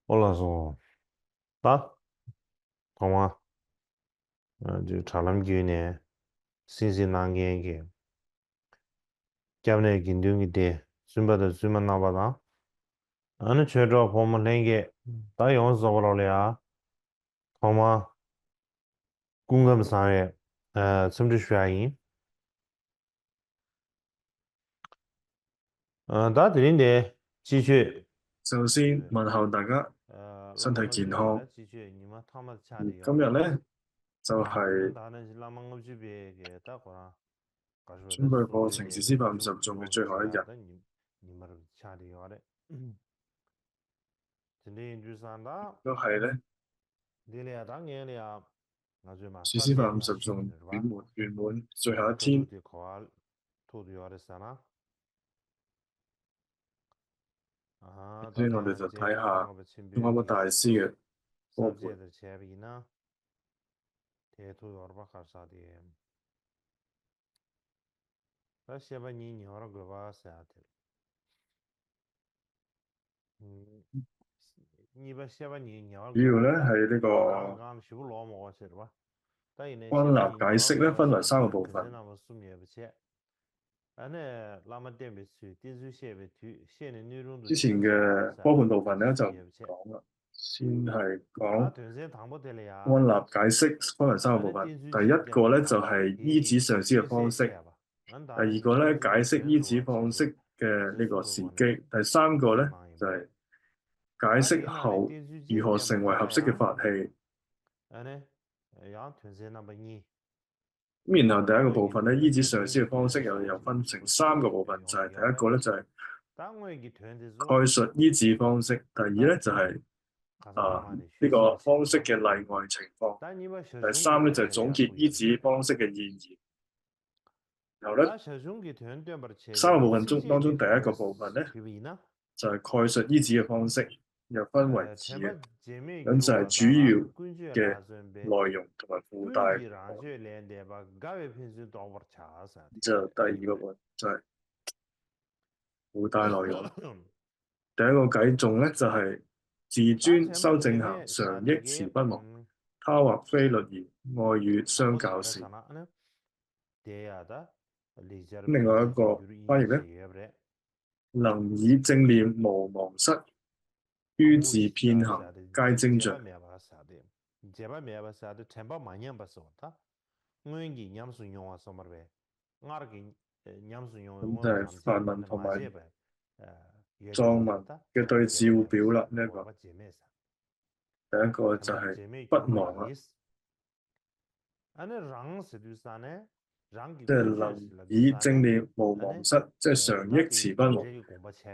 올라서 다 고마 저 차람 기네 신신난게 잡네 긴둥이 돼 숨바다 숨만 나봐다 어느 최저 보면 된게 다 용서 걸어려야 고마 궁금사에 숨도 쉬어야인 다 드린데继续首先問候大家身體健康。今日咧就係、準備課程是司法50種嘅最後一日，都係咧是司法50種圓滿最後一天，所以我哋就睇下中亞大師嘅課本。主要咧係呢個歸納解釋咧分為三個部分。之前嘅課本部分咧就唔講啦，先係講歸納解釋分為三個部分。第一個咧就係依止上師嘅方式，第二個咧解釋依止方式嘅呢個時機，第三個咧就係解釋後如何成為合適嘅法器。咁然後第一個部分咧，依止上師嘅方式又分成三個部分，就係第一個咧就係概述依止方式，第二咧就係呢個方式嘅例外情況，第三咧就係總結依止方式嘅意義。然後咧三個部分當中第一個部分咧就係概述依止嘅方式，又分為二嘅，咁就係主要嘅內容同埋附帶。就第二個部分就係附帶內容。第一個偈頌咧就係自尊修正行常憶持不忘，他或非律儀愛語相較時。另外一個翻譯咧，能以正念無忘失，於自遍行皆精進。咁就係梵文同埋藏文嘅對照表啦。呢一個第一個就係不忘啦，即係能以正念無忘失，即係常憶持不忘，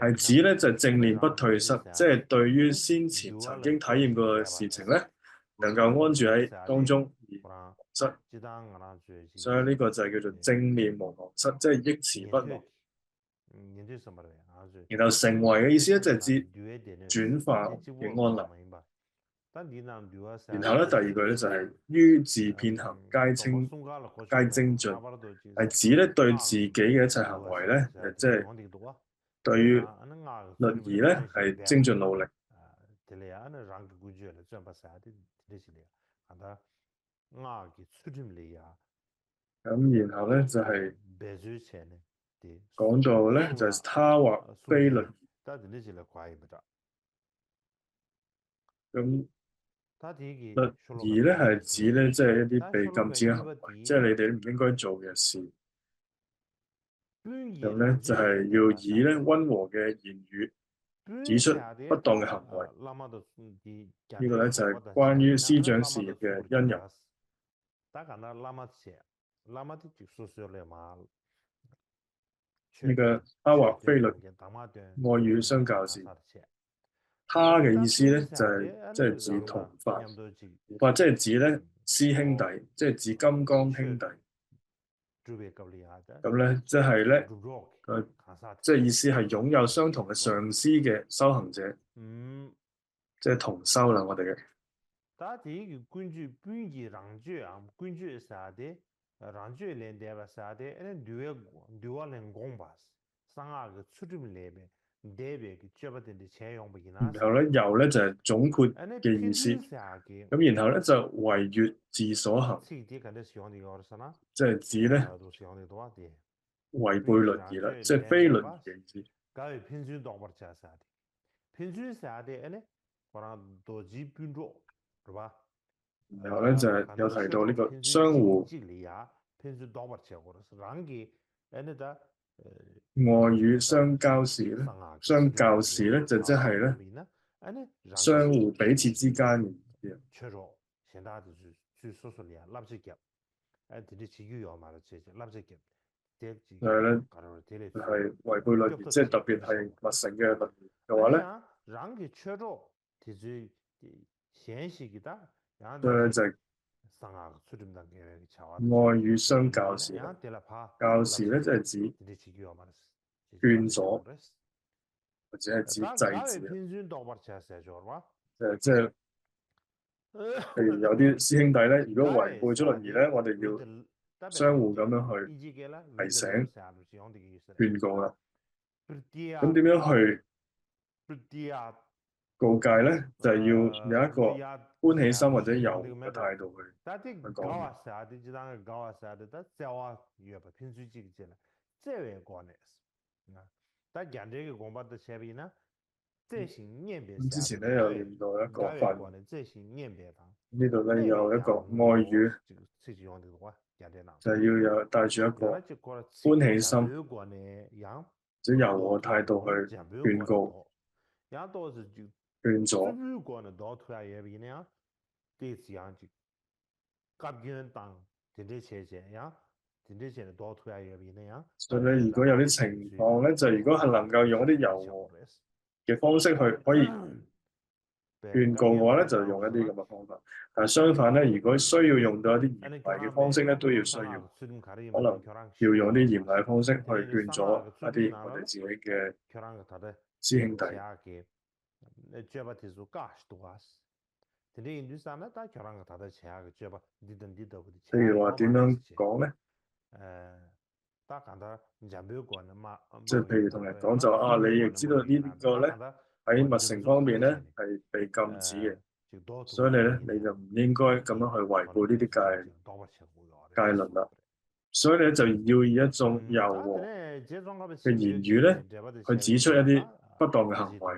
係指咧就係正念不退失，即係對於先前曾經體驗過嘅事情咧，能夠安住喺當中而無忘失。所以呢個就係叫做正念無忘失，即係憶持不忘。然後成為嘅意思咧，就係指轉化嘅安立。然後咧，第二句咧就係於自遍行皆精進，係指咧對自己嘅一切行為咧，即係對於律儀咧係精進努力。咁然後咧就係講到咧就係他或非律儀。咁律儀咧係指咧即係一啲被禁止嘅行為，即係你哋唔應該做嘅事。咁咧就係要以咧溫和嘅言語指出不當嘅行為。呢個咧就係關於師長事業嘅因由。呢個他或非律愛語相較時，他嘅意思咧就係即係指同法，或者係指咧師兄弟，即係指金剛兄弟。咁咧即係咧即係意思係擁有相同嘅上師嘅修行者，即係同修啦，我哋嘅。然後咧，由咧就係總括嘅意思。咁然後咧就違越自所行，即係指咧違背律儀啦，即係非律儀嘅意思。然後咧就係有提到呢個相互外語相交時咧，相較時咧就即係咧相互彼此之間嘅意思。係咧係違背律儀，即係特別係密乘嘅律儀嘅話咧，所以咧就係外語相較時啦。教時咧即係指勸阻或者係指制止啊。即係譬如有啲師兄弟咧，如果違背咗律儀咧，我哋要相互咁樣去提醒、勸告啦。咁點樣去告誡咧？就係要有一個歡喜心或者柔和嘅態度去講。咁之前咧有念到一個法文，呢度咧有一個愛語，就係要有帶住一個歡喜心，或者柔和態度去勸告、勸阻。所以咧，如果有啲情況咧，就如果係能夠用一啲柔和嘅方式去可以勸告嘅話咧，就用一啲咁嘅方法。但係相反咧，如果需要用到一啲嚴厲嘅方式咧，都要需要，可能要用啲嚴厲嘅方式去勸阻一啲我哋自己嘅師兄弟。譬如話點樣講咧？即係譬如同人講就你亦知道呢個咧喺密乘方面咧係被禁止嘅，所以你就唔應該咁樣去違背呢啲戒律啦。所以咧就要以一種柔和嘅言語咧去指出一啲不當嘅行為。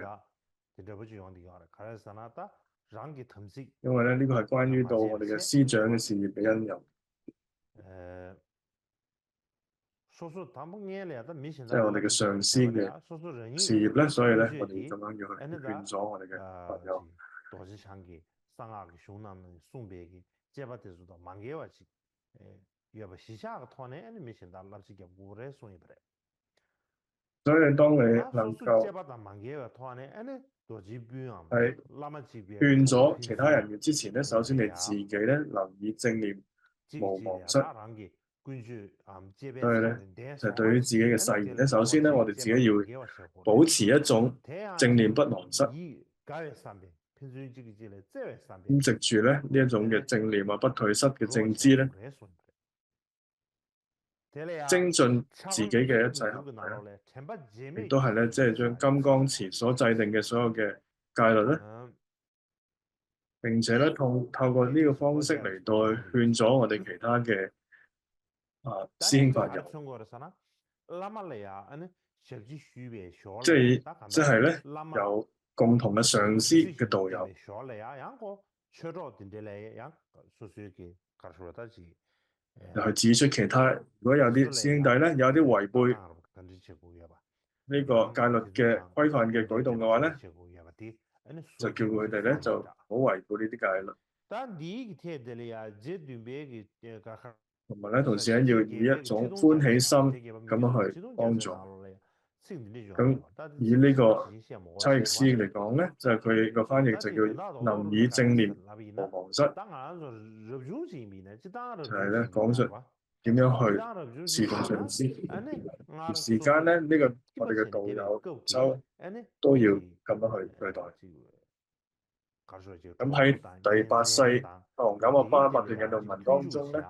因為咧呢個係關於到我哋嘅師長嘅事業嘅恩人。即係我哋嘅上司嘅事業咧，所以咧我哋咁樣要去勸阻我哋嘅朋友。所以當你能夠係勸阻其他人嘅之前咧，首先你自己咧能以正念無忘失。所以咧就對於自己嘅誓言咧，首先咧我哋自己要保持一種正念不忘失。咁藉住咧呢一種嘅正念不退失嘅正知咧，精進自己嘅一切行為，亦都係咧即係將金剛持所制定嘅所有嘅戒律咧，並且咧透過呢個方式嚟到去勸阻我哋其他嘅師兄法友。即係咧有共同嘅上司嘅道友，又去指出其他，如果有啲師兄弟咧有啲違背呢個戒律嘅規範嘅舉動嘅話咧，就叫佢哋咧就唔好違背呢啲戒律。同埋咧，同時咧要以一種歡喜心咁樣去幫助。咁以呢個差譯師嚟講咧，就係佢個翻譯就叫能以正念無忘失，就係咧講述點樣去侍奉上司。而時間咧，呢個我哋嘅道友周都要咁樣去對待。咁喺第八世法王減摩巴默斷引導文當中咧，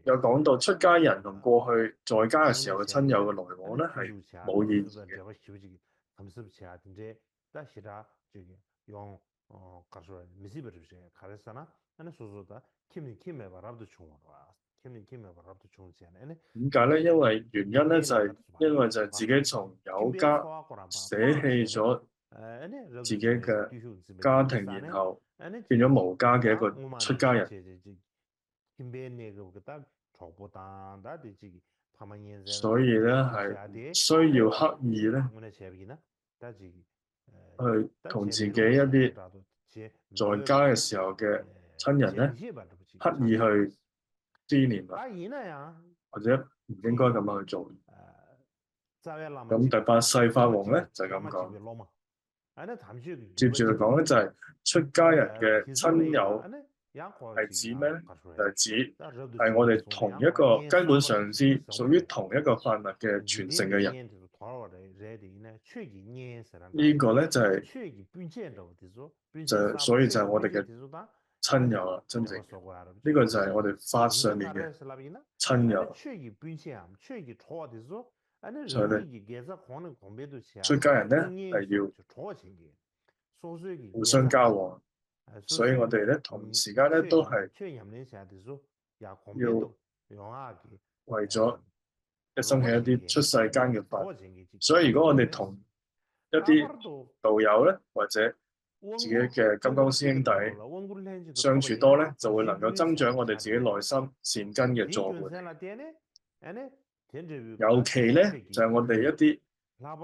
有講到出家人同過去在家嘅時候嘅親友嘅來往咧係冇意義嘅。點解咧？因為原因咧因為就係自己從有家捨棄咗自己嘅家庭，然後變咗無家嘅一個出家人。所以咧係需要刻意咧去同自己一啲在家嘅時候嘅親人咧刻意去思念啊，或者唔應該咁樣去做。咁第八世法王咧就係咁講。接住嚟講咧就係出家人嘅親友係指咩咧？就係指係我哋同一個根本上師，屬於同一個法脈嘅傳承嘅人。呢個咧所以就係我哋嘅親友啦，真正呢個就係我哋法上面嘅親友。所以咧，出家人咧係要互相交往，所以我哋咧同時間咧都係要為咗一生起一啲出世間嘅法。所以如果我哋同一啲道友咧，或者自己嘅金剛師兄弟相處多咧，就會能夠增長我哋自己內心善根嘅助伴。尤其咧就係我哋一啲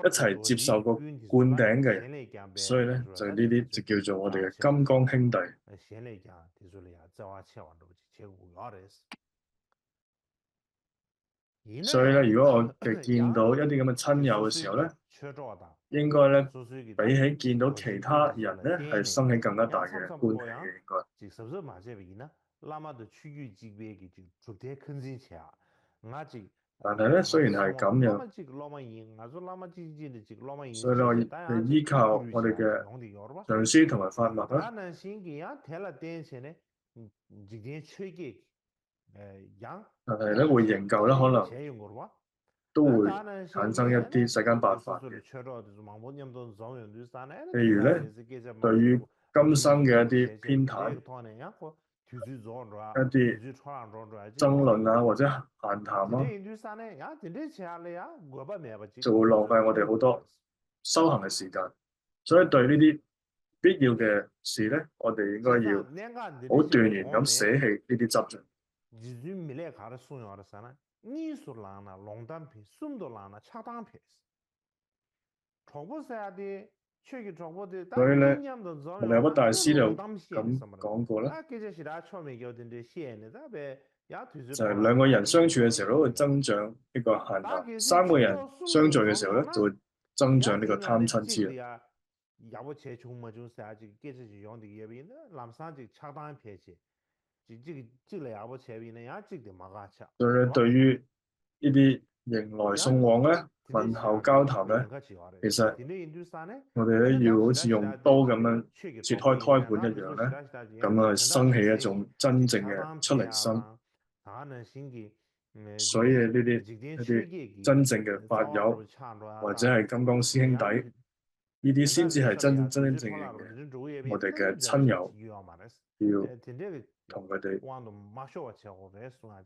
一齊接受過灌頂嘅人，所以咧就呢啲就叫做我哋嘅金剛兄弟。所以咧，如果我哋見到一啲咁嘅親友嘅時候咧，應該咧比起見到其他人咧，係生起更加大嘅歡喜嘅應該。但係咧，雖然係咁樣，所以咧我哋依靠我哋嘅上師同埋法脈啦。但係咧會營救咧，可能都會產生一啲世間八法嘅。譬如咧，對於今生嘅一啲偏袒、一啲爭論啊，或者閒談啊，就會浪費我哋好多修行嘅時間。所以對呢啲必要嘅事咧，我哋應該要好斷然咁捨棄呢啲執着。所以咧，文良筆大師就咁講過啦，就係兩個人相處嘅時候都會增長呢個閒談，三個人相聚嘅時候咧就會增長呢個貪嗔痴啦。所以咧，對於呢啲迎來送往咧、問候交談咧，其實我哋咧要好似用刀咁樣切開胎盤一樣咧，咁啊生起一種真正嘅出離心。所以呢啲一啲真正嘅法友或者係金剛師兄弟，呢啲先至係真正嘅我哋嘅親友，要同佢哋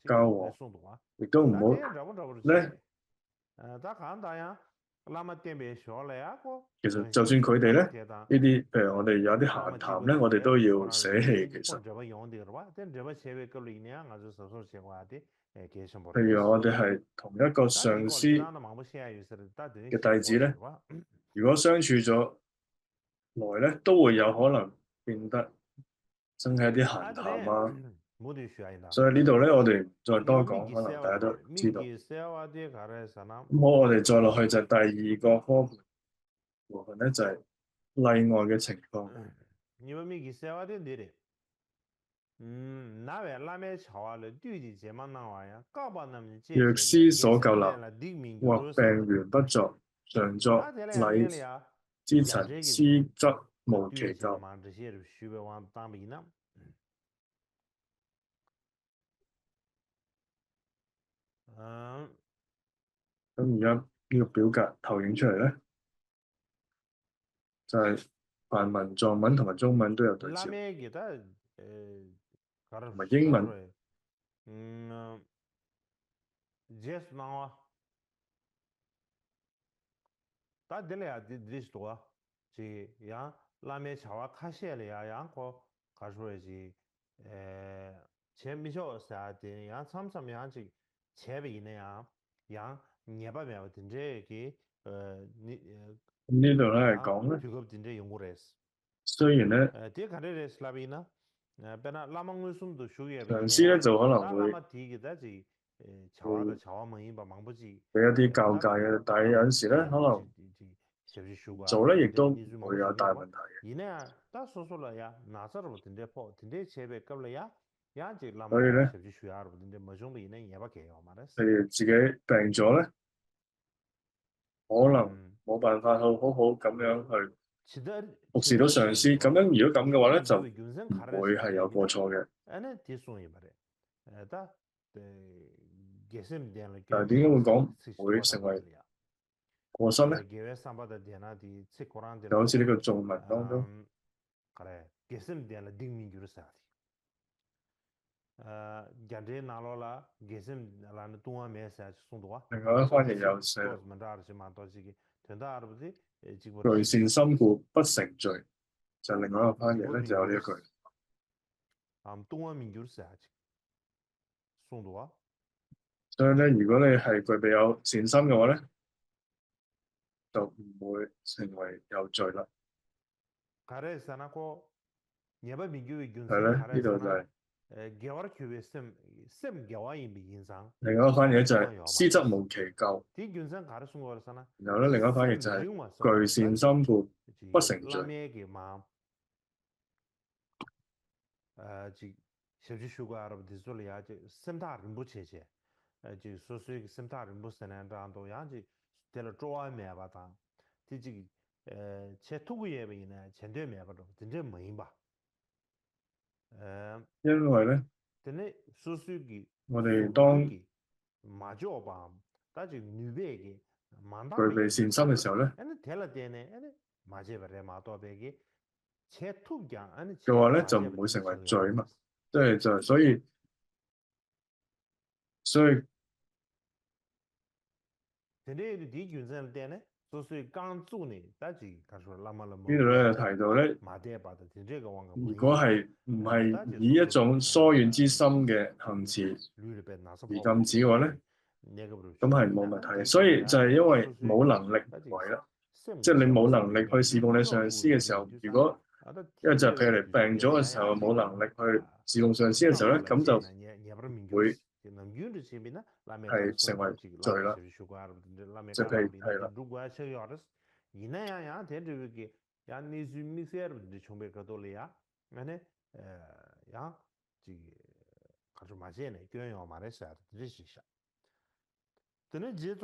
交往，亦都唔好咧。其實就算佢哋咧呢啲，譬如我哋有啲閒談咧，我哋都要捨棄。其實，譬如我哋係同一個上師嘅弟子咧，如果相處咗耐咧，都會有可能變得生起一啲閒談啊。所以呢度咧，我哋再多講，可能大家都知道。咁好，我哋再落去就係第二個科部分咧，就係例外嘅情況。藥師所救立，或病緣不作，常作禮之陳，師則無其咎。咁而家呢個表格投影出嚟咧，就係梵文、藏文同埋中文都有對照，同埋英文。咁呢度咧係講咧，雖然咧上司咧就可能會俾一啲教誡嘅，但係有陣時咧可能做咧亦都唔會有大問題嘅。所以咧，譬如自己病咗咧，可能冇辦法好好咁樣去服侍到上司。咁樣如果咁嘅話咧，就唔會係有過錯嘅。但係點解會講唔會成為過失咧？就好似呢個頌文當中，另外一翻譯有寫具善心故不成罪，就另外一個翻譯咧就有呢一句。所以咧，如果你係具備有善心嘅話咧，就唔會成為有罪啦。係咧，呢度就係另外一個翻譯就係施則無其咎。然後咧，另外一個翻譯就係具善心故不成罪。因為咧，我哋當具備善心嘅時候咧，嘅話咧就唔會成為罪嘛。即係所以呢度咧就提到咧，如果係唔係以一種疏遠之心嘅行持而禁止嘅話咧，咁係冇問題嘅。所以就係因為冇能力為啦，即係你冇能力去侍奉你上司嘅時候，如果因為就係譬如你病咗嘅時候冇能力去侍奉上司嘅時候咧，咁就會係成為罪啦。就譬如係啦。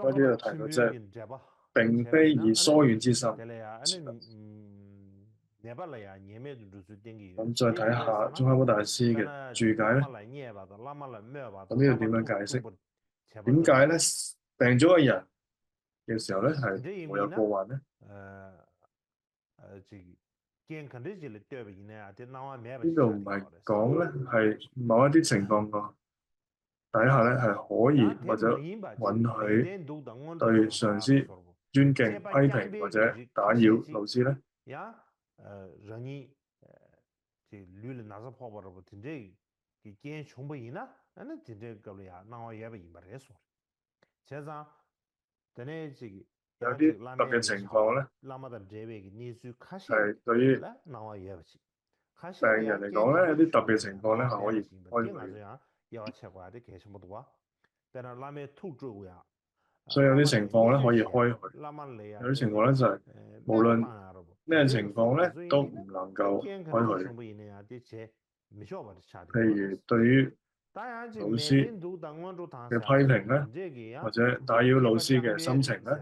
所以呢度提到即係並非以疏遠之心。咁再睇下宗喀巴大師嘅注解咧，咁呢度點樣解釋？點解咧病咗嘅人嘅時候咧係會有過患咧？呢度唔係講咧係某一啲情況個底下咧係可以或者允許對上司尊敬、批評或者打擾老師咧。有啲特別情況咧，係對於病人嚟講咧，有啲特別情況咧係可以開許。所以有啲情況咧可以開許，有啲情況咧就係無論咩情況咧都唔能夠開許。譬如對於老師嘅批評咧，或者打擾老師嘅心情咧，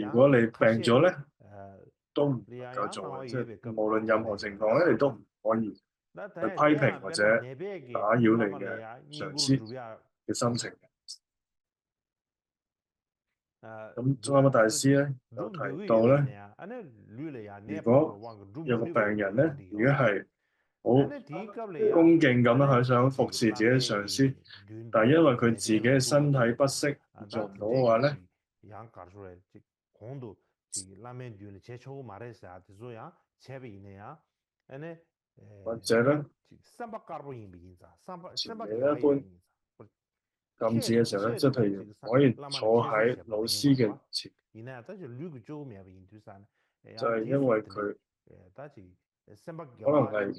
如果你病咗咧，都唔能夠做嘅，即係無論任何情況咧，你都唔可以去批評或者打擾你嘅上司嘅心情。咁宗喀巴大師咧有提到咧，如果有個病人咧，如果係好恭敬咁樣係想服侍自己嘅上司，但係因為佢自己嘅身體不適而做唔到嘅話咧，或者咧前面一般禁止嘅時候咧，即係譬如可以坐喺老師嘅前，就係因為佢可能係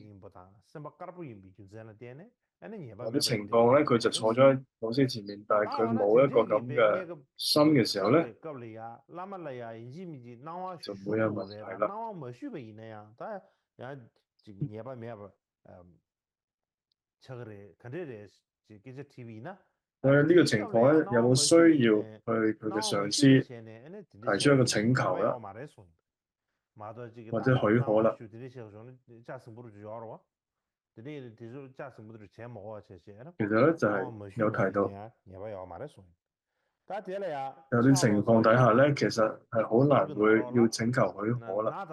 有啲情況咧，佢就坐咗喺老師前面，但係佢冇一個咁嘅心嘅時候咧，就唔會有問題啦。呢個情況咧，有冇需要去佢嘅上司提出一個請求啦，或者許可啦？其實咧就係有提到，有啲情況底下咧，其實係好難會要請求許可啦，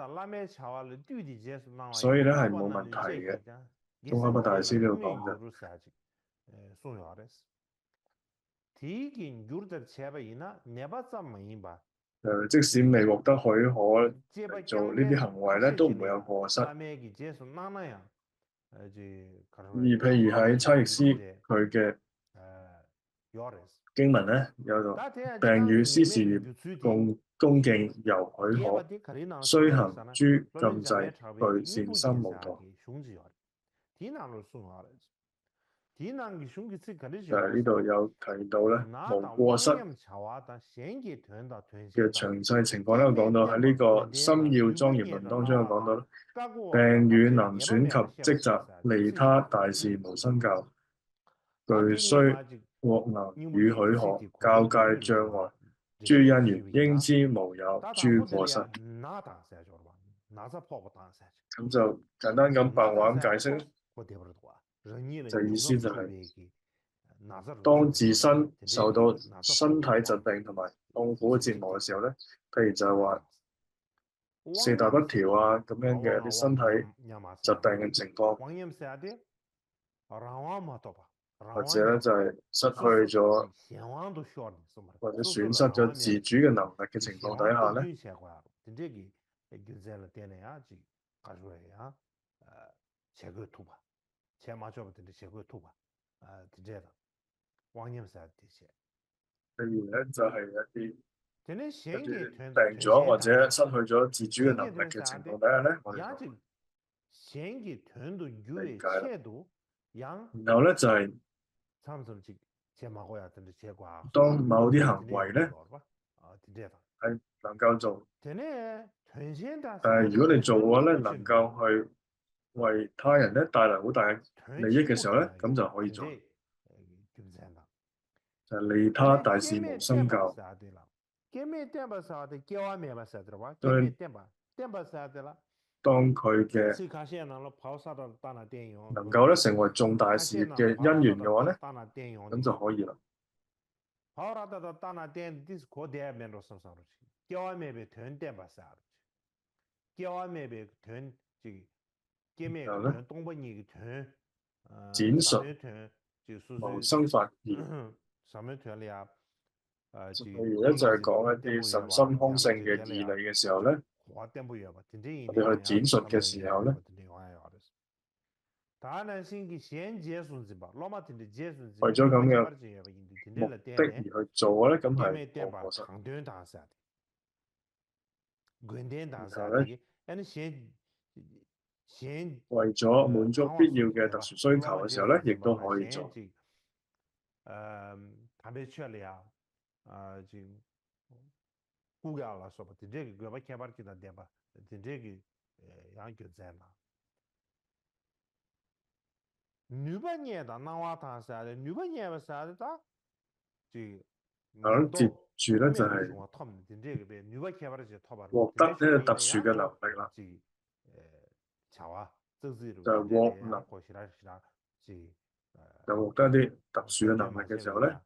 所以咧係冇問題嘅。宗喀巴大師呢度講嘅。即使未獲得許可嚟做呢啲行為咧，都唔會有過失。而譬如喺差譯師佢嘅經文咧，有個病與師事業共恭敬由許可，雖行諸禁制，具善心無惰。就係呢度有提到咧，無過失嘅詳細情況咧，我講到喺呢個《心要莊嚴論》當中有講到咧，病與能損及職責，利他大事無生教，具須獲能與許可，教界障礙，諸因緣應知無有諸過失。咁就簡單咁白話咁解釋，就意思就係、當自身受到身體疾病同埋痛苦嘅折磨嘅時候咧，譬如就係話四大不調啊咁樣嘅一啲身體疾病嘅情況，或者咧就係失去咗或者損失咗自主嘅能力嘅情況底下咧，譬如咧就係一啲跟住病咗或者失去咗自主嘅能力嘅情況底下咧，我哋就理解啦。然後咧就係、當某啲行為咧係能夠做，但係如果你做嘅話咧，能夠去為他人咧帶來好大嘅利益嘅時候咧，咁就可以做。就係利他大事無生教。當佢嘅能夠咧成為重大事業嘅因緣嘅話咧，咁就可以啦。然後咧，展述無生法義，譬如咧就係講一啲神心空性嘅義理嘅時候咧，我哋去展述嘅時候咧，為咗咁嘅目的而去做嘅咧，咁係冇過失。然後咧，為咗滿足必要嘅特殊需求嘅時候咧，亦都可以做。咁接住咧就係獲得呢個特殊嘅能力啦。就係獲能就獲得一啲特殊嘅能力嘅時候咧，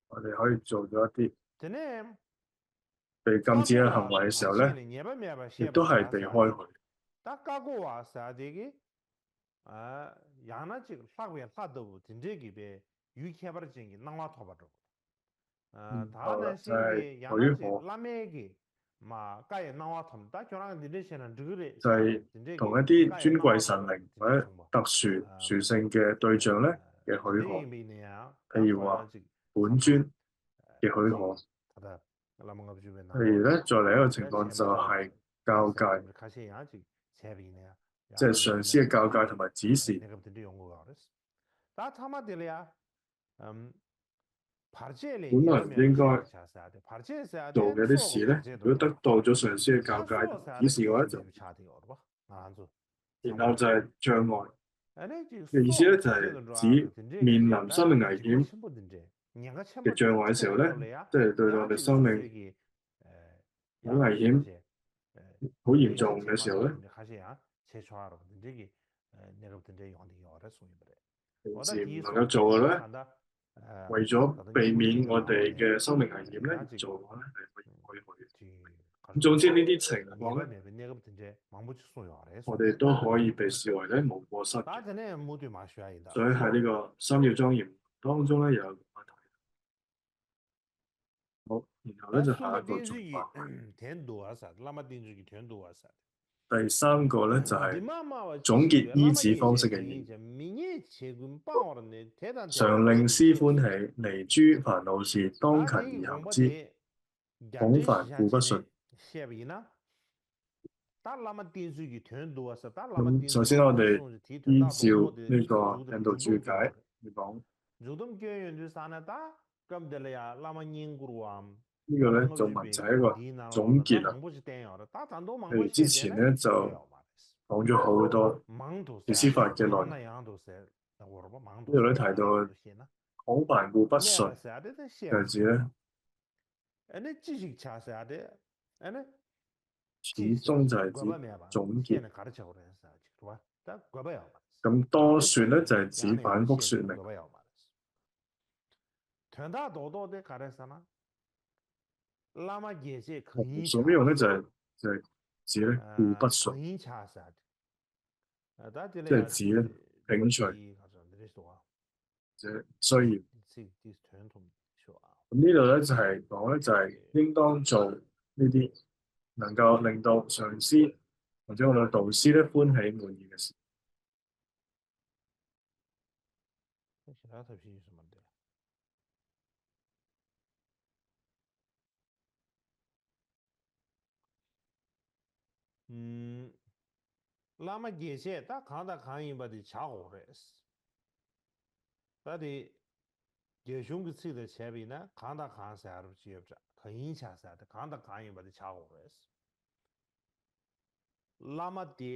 我哋可以做咗一啲被禁止嘅行為嘅時候咧，亦都係避開佢。後啦就係許可，就係同一啲尊貴神靈或者特殊殊聖嘅對象咧嘅許可，譬如話本尊嘅許可。譬如咧，再嚟一個情況就係教界，即係上師嘅教界同埋指示。本來唔應該做嘅啲事咧，如果得到咗上師嘅教界同指示嘅話，就然後就係障礙嘅意思咧，就係指面臨生命危險嘅障礙嘅時候咧，即係對到我哋生命好危險、好嚴重嘅時候咧，平時唔能夠做嘅咧，為咗避免我哋嘅生命危險咧而做嘅話咧，係可以去。咁總之呢啲情況咧，我哋都可以被視為咧無過失嘅。所以喺呢個三要莊嚴當中咧，有一個問題。好，然後咧就下一個做法。第三個咧就係總結依止方式嘅意義，常令師歡喜，離諸煩惱事，當勤而行之，恐凡故不信。咁首先我哋依照呢個引導注解嚟講，呢個咧做文就係一個總結啊。譬如之前咧就講咗好多聞思法嘅內容，呢度咧提到恐凡故不信，就係指咧始終就係指總結。咁多說咧就係指反覆說明。所用咧就係指咧故不信，即係指咧摒除或者需要。咁呢度咧就係講咧就係應當做呢啲能夠令到上師或者我哋嘅導師咧歡喜滿意嘅事。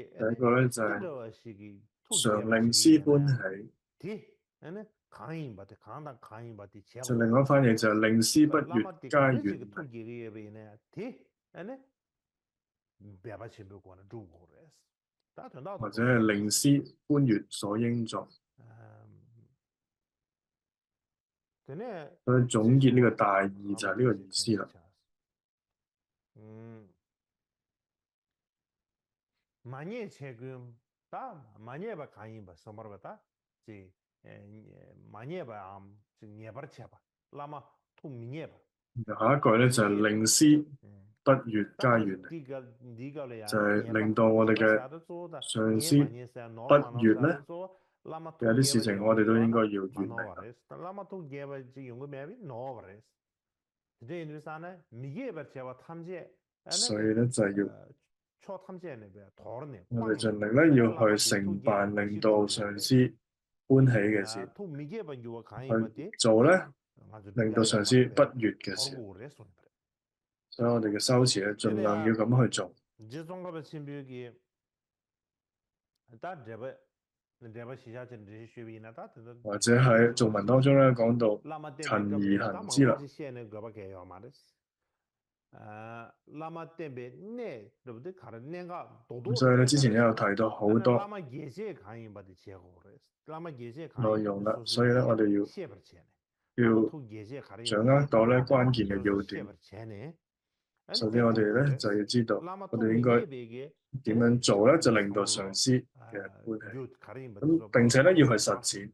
第一個咧就係常令師歡喜，就另外一番嘢就係令師不悅皆遠離，或者係令師歡悅所應作。所以總結呢個大意就係呢個意思啦。下一句咧就係令師不悅皆遠離，就係令到我哋嘅上師不悅咧，有啲事情我哋都應該要遠離啦。所以咧就係要我哋盡力咧要去承辦令到上師歡喜嘅事，去做咧令到上師不悅嘅事。所以我哋嘅修持咧，盡量要咁去做。或者喺頌文當中咧講到勤而行之啦。咁所以咧，之前咧有提到好多內容啦，所以咧我哋要掌握到咧關鍵嘅要點。首先我哋咧就要知道，我哋應該點樣做咧，就令到上司嘅歡喜。咁並且咧要去實踐，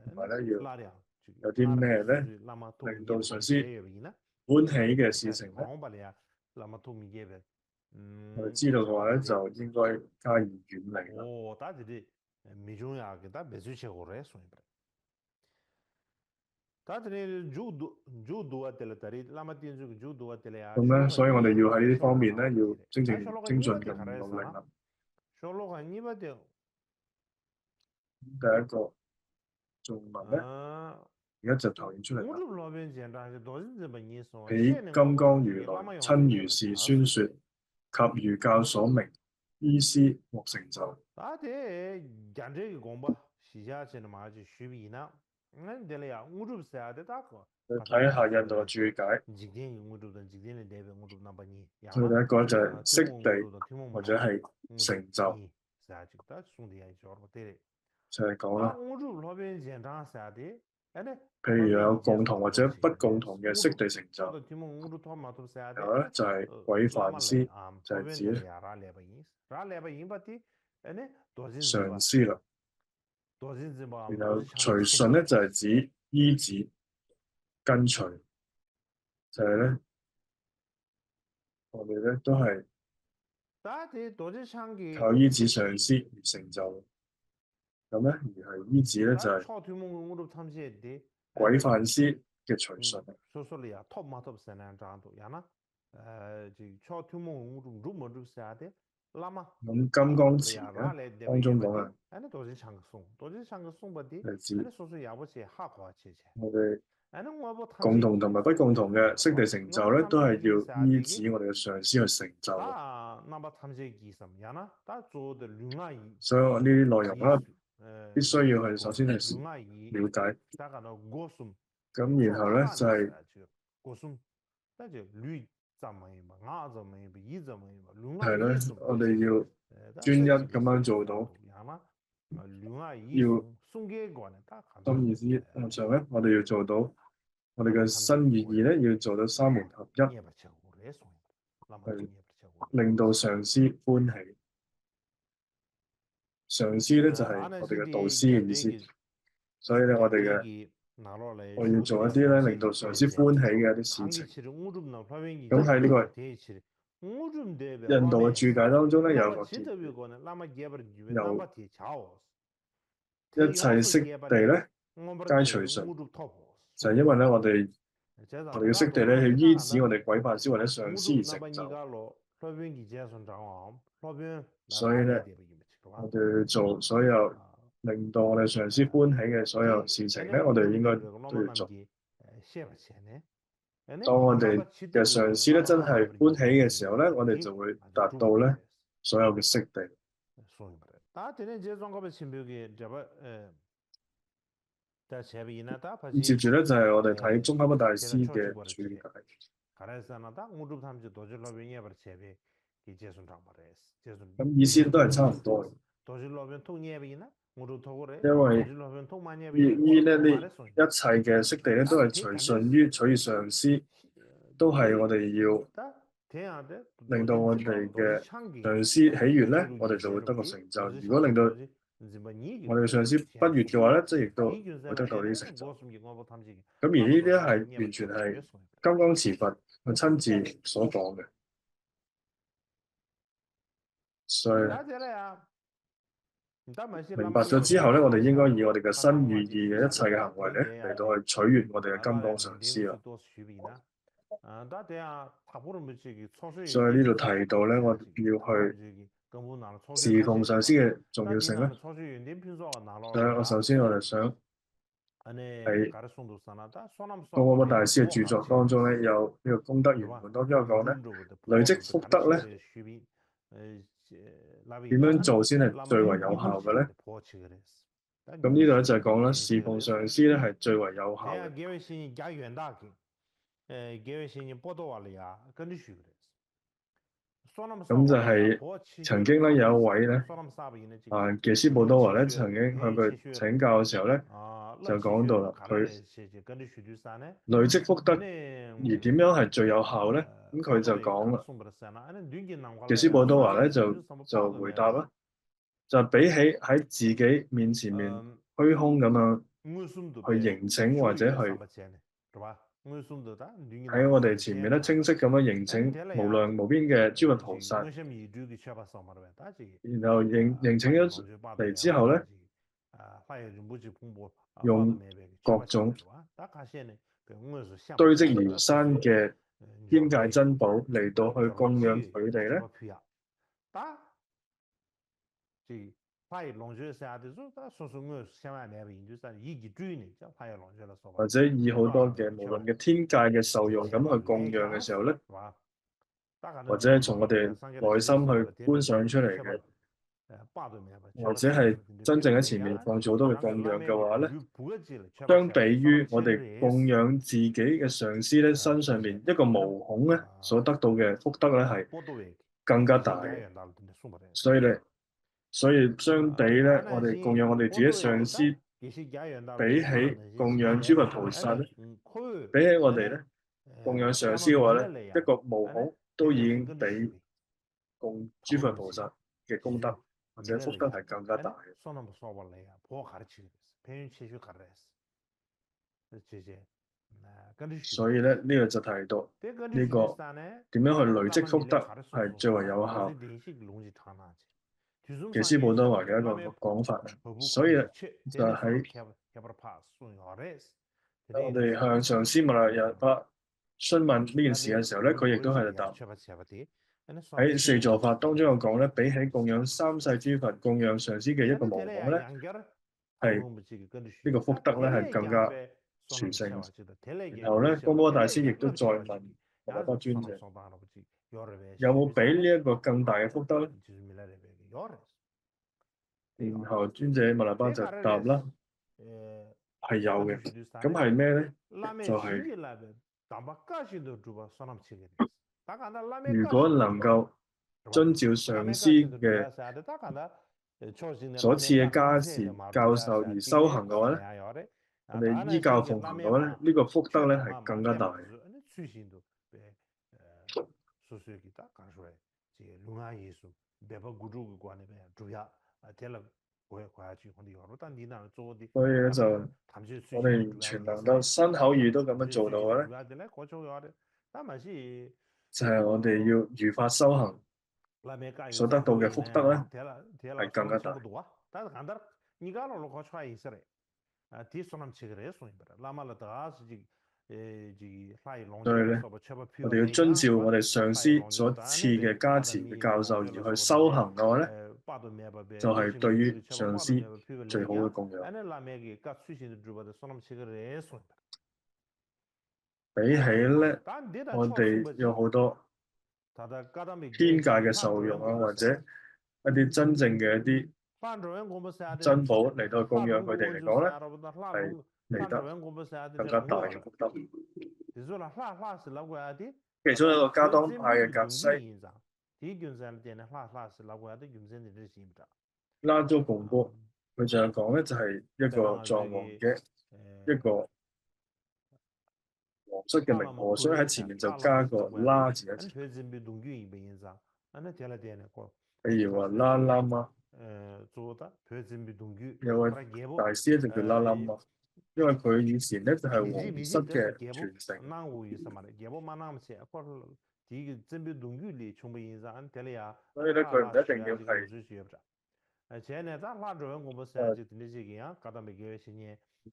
同埋咧要有啲咩咧令到上司歡喜嘅事情咧，我哋知道嘅話咧，就應該加以遠離啦。咁咧，所以我哋要喺呢方面咧，要精進咁努力啦。第一個頌文咧，而家就投現出嚟啦。彼金剛如來親如是宣說，及如教所明，依師獲成就。你睇下印度嘅注解，佢第一個就係悉地或者係成就，就係講啦。譬如有共同或者不共同嘅悉地成就，然後咧就係軌範師，就係指上師啦。然後隨順咧就係指依止跟隨，就係咧我哋咧都係靠依止上師而成就。咁咧而係依止咧就係軌範師嘅隨順。咁金剛持咧當中講啊，係指我哋共同同埋不共同嘅悉地成就咧，都係要依止我哋嘅上師去成就。所以呢啲內容啦，必須要去首先係了解，咁然後咧就係咧，我哋要專一咁樣做到，要心意思上咧，我哋要做到我哋嘅身意意咧，要做到三門合一，係令到上師歡喜。上師咧就係我哋嘅導師嘅意思，所以咧我要做一啲咧令到上師歡喜嘅一啲事情。咁喺呢個印度嘅注解當中咧，有個結由一切悉地咧皆隨順，就係因為咧我哋嘅悉地咧去依止我哋軌範師或者上師而成就，所以咧我哋去做所有令到我哋上師歡喜嘅所有事情咧，我哋應該都要做。當我哋嘅上師咧真係歡喜嘅時候咧，我哋就會達到咧所有嘅悉地。接住咧就係我哋睇宗喀巴大師嘅注解，咁意思都係差唔多嘅。因為呢一切嘅悉地咧都係隨順於取悅上師，都係我哋要令到我哋嘅上師喜悅咧，我哋就會得個成就。如果令到我哋嘅上師不悅嘅話咧，即係亦都會得到呢啲成就。咁而呢啲係完全係金剛持佛佢親自所講嘅，所以明白咗之後咧，我哋應該以我哋嘅身語意嘅一切嘅行為咧嚟到去取悅我哋嘅金剛上師啦。所以呢度提到咧，我要去侍奉上師嘅重要性咧。所以我首先我就想喺宗喀巴大師嘅著作當中咧，有呢個功德圓滿當中有講咧，累積福德咧點樣做先係最為有效嘅咧？咁呢度咧就係講啦，侍奉上師咧係最為有效嘅。咁就係曾經咧有一位咧傑斯布多華咧曾經向佢請教嘅時候咧，就講到啦，佢累積福德而點樣係最有效咧？咁佢就講啦，傑斯布多華咧就回答啦，就比起喺自己面前虛空咁樣去迎請或者去喺我哋前面咧清晰咁樣迎請無量無邊嘅諸佛菩薩，然後迎請咗嚟之後咧，用各種堆積如山嘅天界珍寶嚟到去供養佢哋咧，或者以好多嘅無論嘅天界嘅受用咁去供養嘅時候咧，或者係從我哋內心去觀想出嚟嘅，或者係真正喺前面放咗好多嘅供養嘅話咧，相比於我哋供養自己嘅上師咧身上面一個毛孔咧所得到嘅福德咧係更加大嘅，所以相比咧，我哋供養我哋自己上師，比起供養諸佛菩薩咧，比起我哋咧供養上師嘅話咧，一個毛孔都已經比供諸佛菩薩嘅功德或者福德係更加大嘅。所以咧呢個就提到呢個點樣去累積福德係最為有效。傑斯布多華嘅一個講法，所以就喺我哋向上師密勒日巴詢問呢件事嘅時候咧，佢亦都係答喺四座法當中有講咧，比起供養三世諸佛供養上師嘅一個毛孔咧，係呢個福德咧係更加殊勝。然後咧，鳩摩大師亦都再問密勒日巴尊者，有冇比呢一個更大嘅福德咧？然後尊者密勒日巴就答啦，係有嘅。咁係咩咧？就係如果能夠遵照上師嘅所賜嘅加持教授而修行嘅話咧，我哋依教奉行嘅話咧，呢個福德咧係更加大嘅。所以咧就我哋全能夠身口意都咁樣做到嘅咧，就係我哋要如法修行所得到嘅福德咧係更加大。所以咧，我哋要遵照我哋上師所賜嘅加持嘅教授而去修行嘅話咧，就係對於上師最好嘅供養。比起咧，我哋有好多天界嘅受用啊，或者一啲真正嘅一啲珍寶嚟到供養佢哋嚟講咧，係嚟得更加大嘅福德。其中一個加當派嘅格西拉咗貢波，佢就係講咧，就係一個藏王嘅一個皇室嘅名號，所以喺前面就加個拉字一詞。譬如話拉喇嘛，有位大師咧就叫拉喇嘛，因為佢以前咧就係皇室嘅傳承。所以咧佢唔一定要係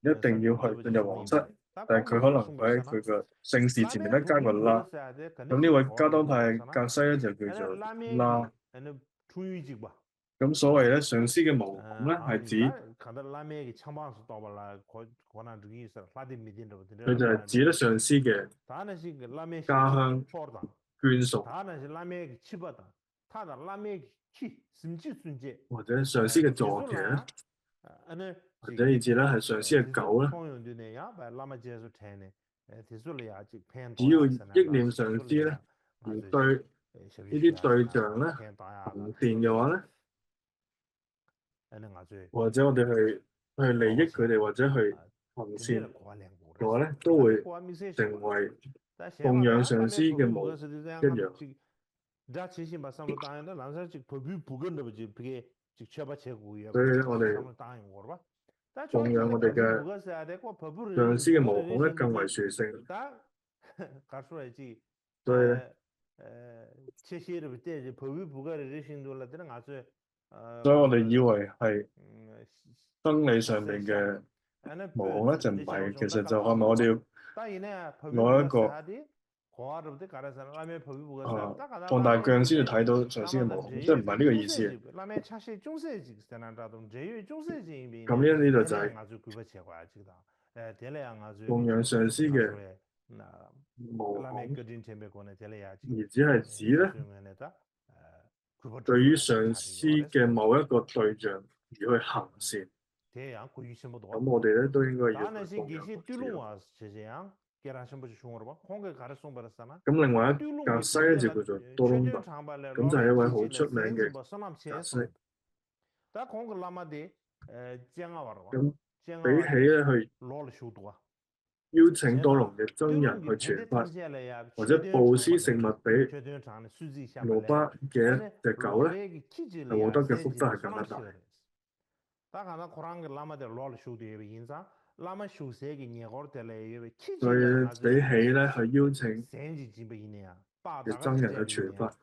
一定要去進入皇室，但係佢可能會喺佢嘅姓氏前面咧加個拉。咁呢位加當派格西咧就叫做拉。咁所謂咧上師嘅毛孔咧係指，佢就係指咧上師嘅家鄉眷屬，或者上師嘅坐騎咧，或者以至咧係上師嘅狗咧。只要憶念上師咧，而對呢啲對象咧行善嘅話咧，或者我哋去利益佢哋，或者去行善嘅話咧，都會成為供養上師嘅模一樣。所以咧，我哋供養我哋嘅上師嘅模孔咧，更為殊勝。所以咧，所以我哋以為係生理上面嘅模孔咧，就唔係，其實就係咪我哋要攞一個放大鏡先至睇到上師嘅模孔，即係唔係呢個意思。咁樣呢度就係供養上師嘅模孔，而只係指咧對於上師嘅某一個對象而去行善。咁我哋咧都應該要去供養佛子咯。咁另外一格西咧就叫做多隆巴，咁就係一位好出名嘅格西。咁比起咧去邀請多隆嘅僧人去傳法，或者布施食物俾羅巴嘅一隻狗咧，係獲得嘅福德係更加大。所以比起咧去邀請嘅僧人去傳法，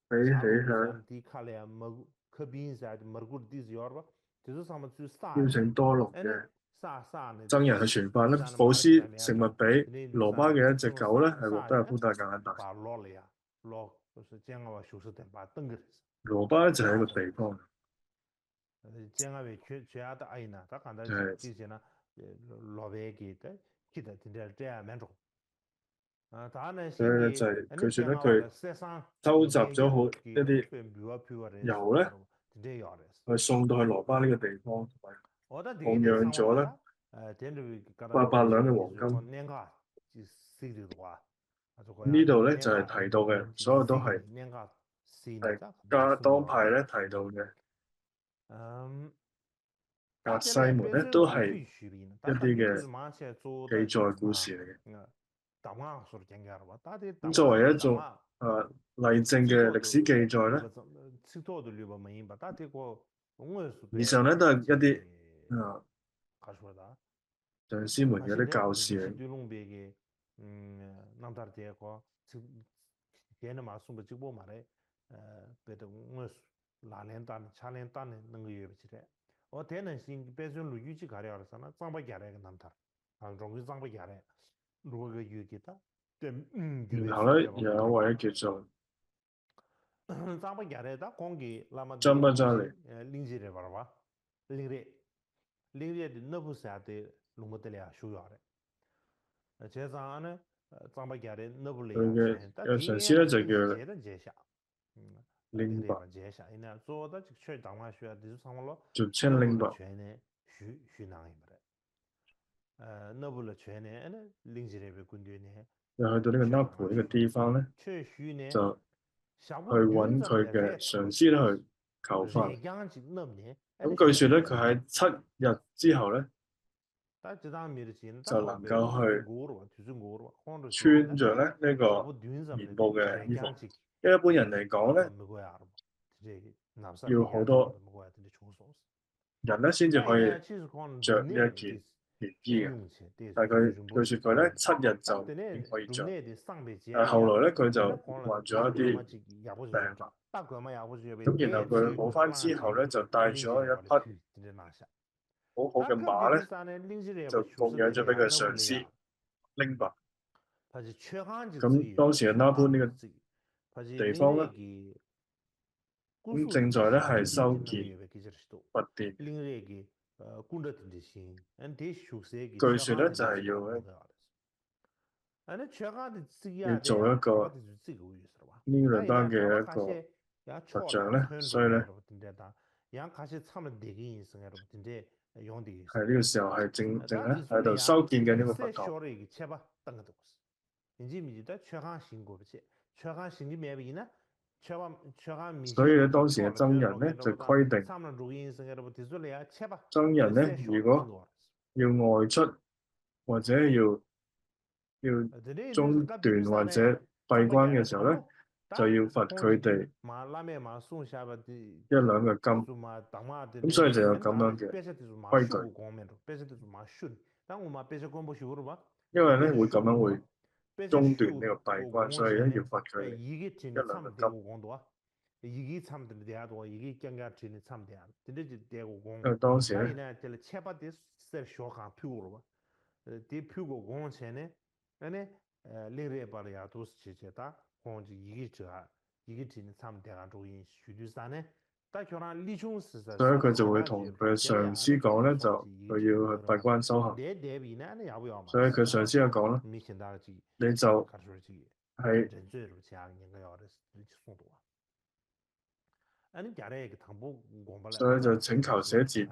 比起邀請多隆嘅僧人去傳法咧，布施食物俾羅巴嘅一隻狗咧，係獲得嘅福德更加大。羅巴就係一個地方，就所以咧就係據說咧佢收集咗好一啲油咧，去送到去羅巴呢個地方，同埋供養咗咧800兩嘅黃金。呢度咧就係提到嘅，所有都係噶當派咧提到嘅格西們咧，都係一啲嘅記載故事嚟嘅。咁作為一種例證嘅歷史記載咧，以上咧都係一啲上師們嘅一啲教示嚟。然後咧又有一位叫做張巴扎尼，佢嘅上師咧就叫拎巴，俗稱拎巴。又去到呢個納盤呢個地方咧，就去揾佢嘅上師咧去求法。咁據說咧，佢喺7日之後咧，就能夠去穿着咧呢個棉布嘅衣服。因為一般人嚟講咧，要好多人咧先至可以着呢一件棉衣嘅。但係據說佢咧7日就已經可以着。但係後來咧佢就患咗一啲病啦。咁然後佢好返之後咧，就帶咗一匹好好嘅馬咧，就供養咗俾佢上師拎巴。咁當時嘅納盤呢個地方咧，咁正在咧係修建佛殿。據說咧就係要做一個呢類班嘅一個佛像咧，所以咧係呢個時候係正咧喺度修建緊呢個佛堂。所以咧當時嘅僧人咧就規定，僧人咧如果要外出或者要中斷或者閉關嘅時候咧，就要罰佢哋1兩個金。咁所以就有咁樣嘅規矩，因為咧會咁樣會中斷呢個閉關，所以咧要罰佢哋1兩個金。因為當時咧，所以佢就會同佢嘅上司講咧，就佢要去閉關修行。所以佢上司就講啦，你就係所以就請求寫字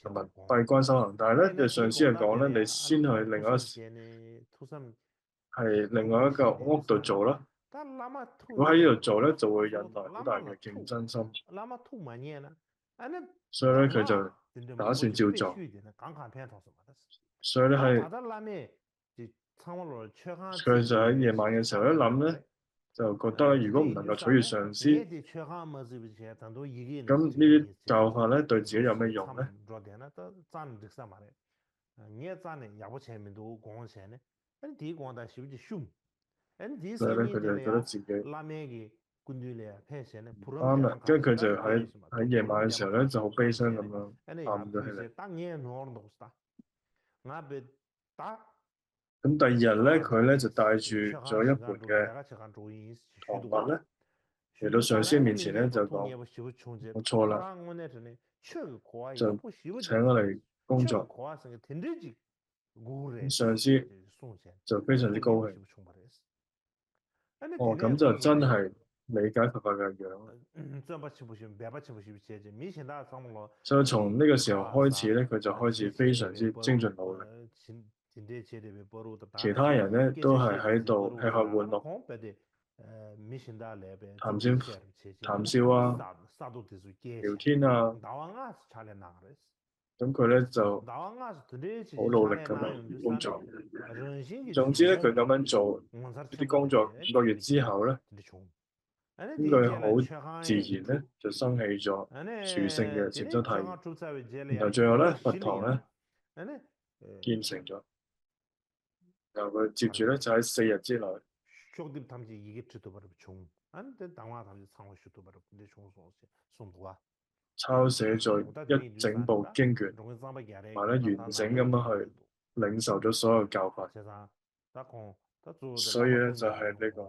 同埋閉關修行。但係咧，佢上司就講咧，你先去另外一個屋度做啦。如果喺呢度做咧，就會引來好大嘅競爭心。所以咧，佢就打算照做。所以咧佢就喺夜晚嘅時候一諗咧，就覺得如果唔能夠取悅上司，咁呢啲教法咧對自己有咩用咧？所以咧，佢就覺得自己啱啦，跟住佢就喺夜晚嘅時候咧，就好悲傷咁樣喊咗起嚟。咁第二日咧，佢咧就帶住咗一盤嘅糖物咧，嚟到上司面前咧就講：我錯啦，就請我嚟工作。上司就非常之高興。哦，咁就真係理解佛法嘅樣。所以從呢個時候開始咧，佢就開始非常之精進努力。其他人咧都係喺度吃喝玩樂、談笑啊、聊天啊。咁佢咧就好努力咁樣工作。總之咧，佢咁樣做呢啲工作5個月之後咧，咁佢好自然咧就生起咗殊勝嘅禪修態度。然後最後咧，佛堂咧建成咗。然後佢接住咧就喺4日之內抄寫咗一整部經卷，同埋咧完整咁樣去領受咗所有教法。所以咧就係呢個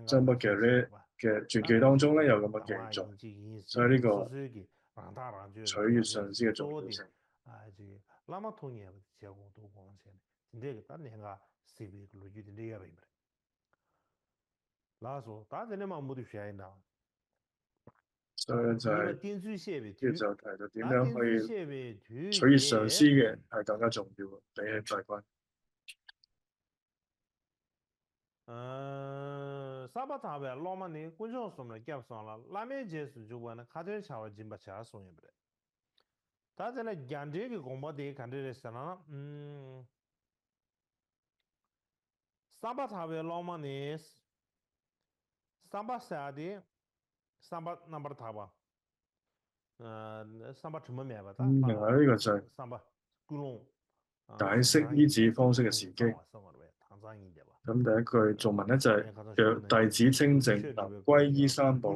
僧巴嘅呢嘅傳記當中咧有咁嘅記載，所以呢個取悅上司嘅重要性。所以就係跟住就提到點樣去取悅上司嘅係更加重要嘅，比起閉關。另外呢個就係解釋依止方式嘅時機。咁第一句頌文咧就係：若弟子清淨，能歸依三寶，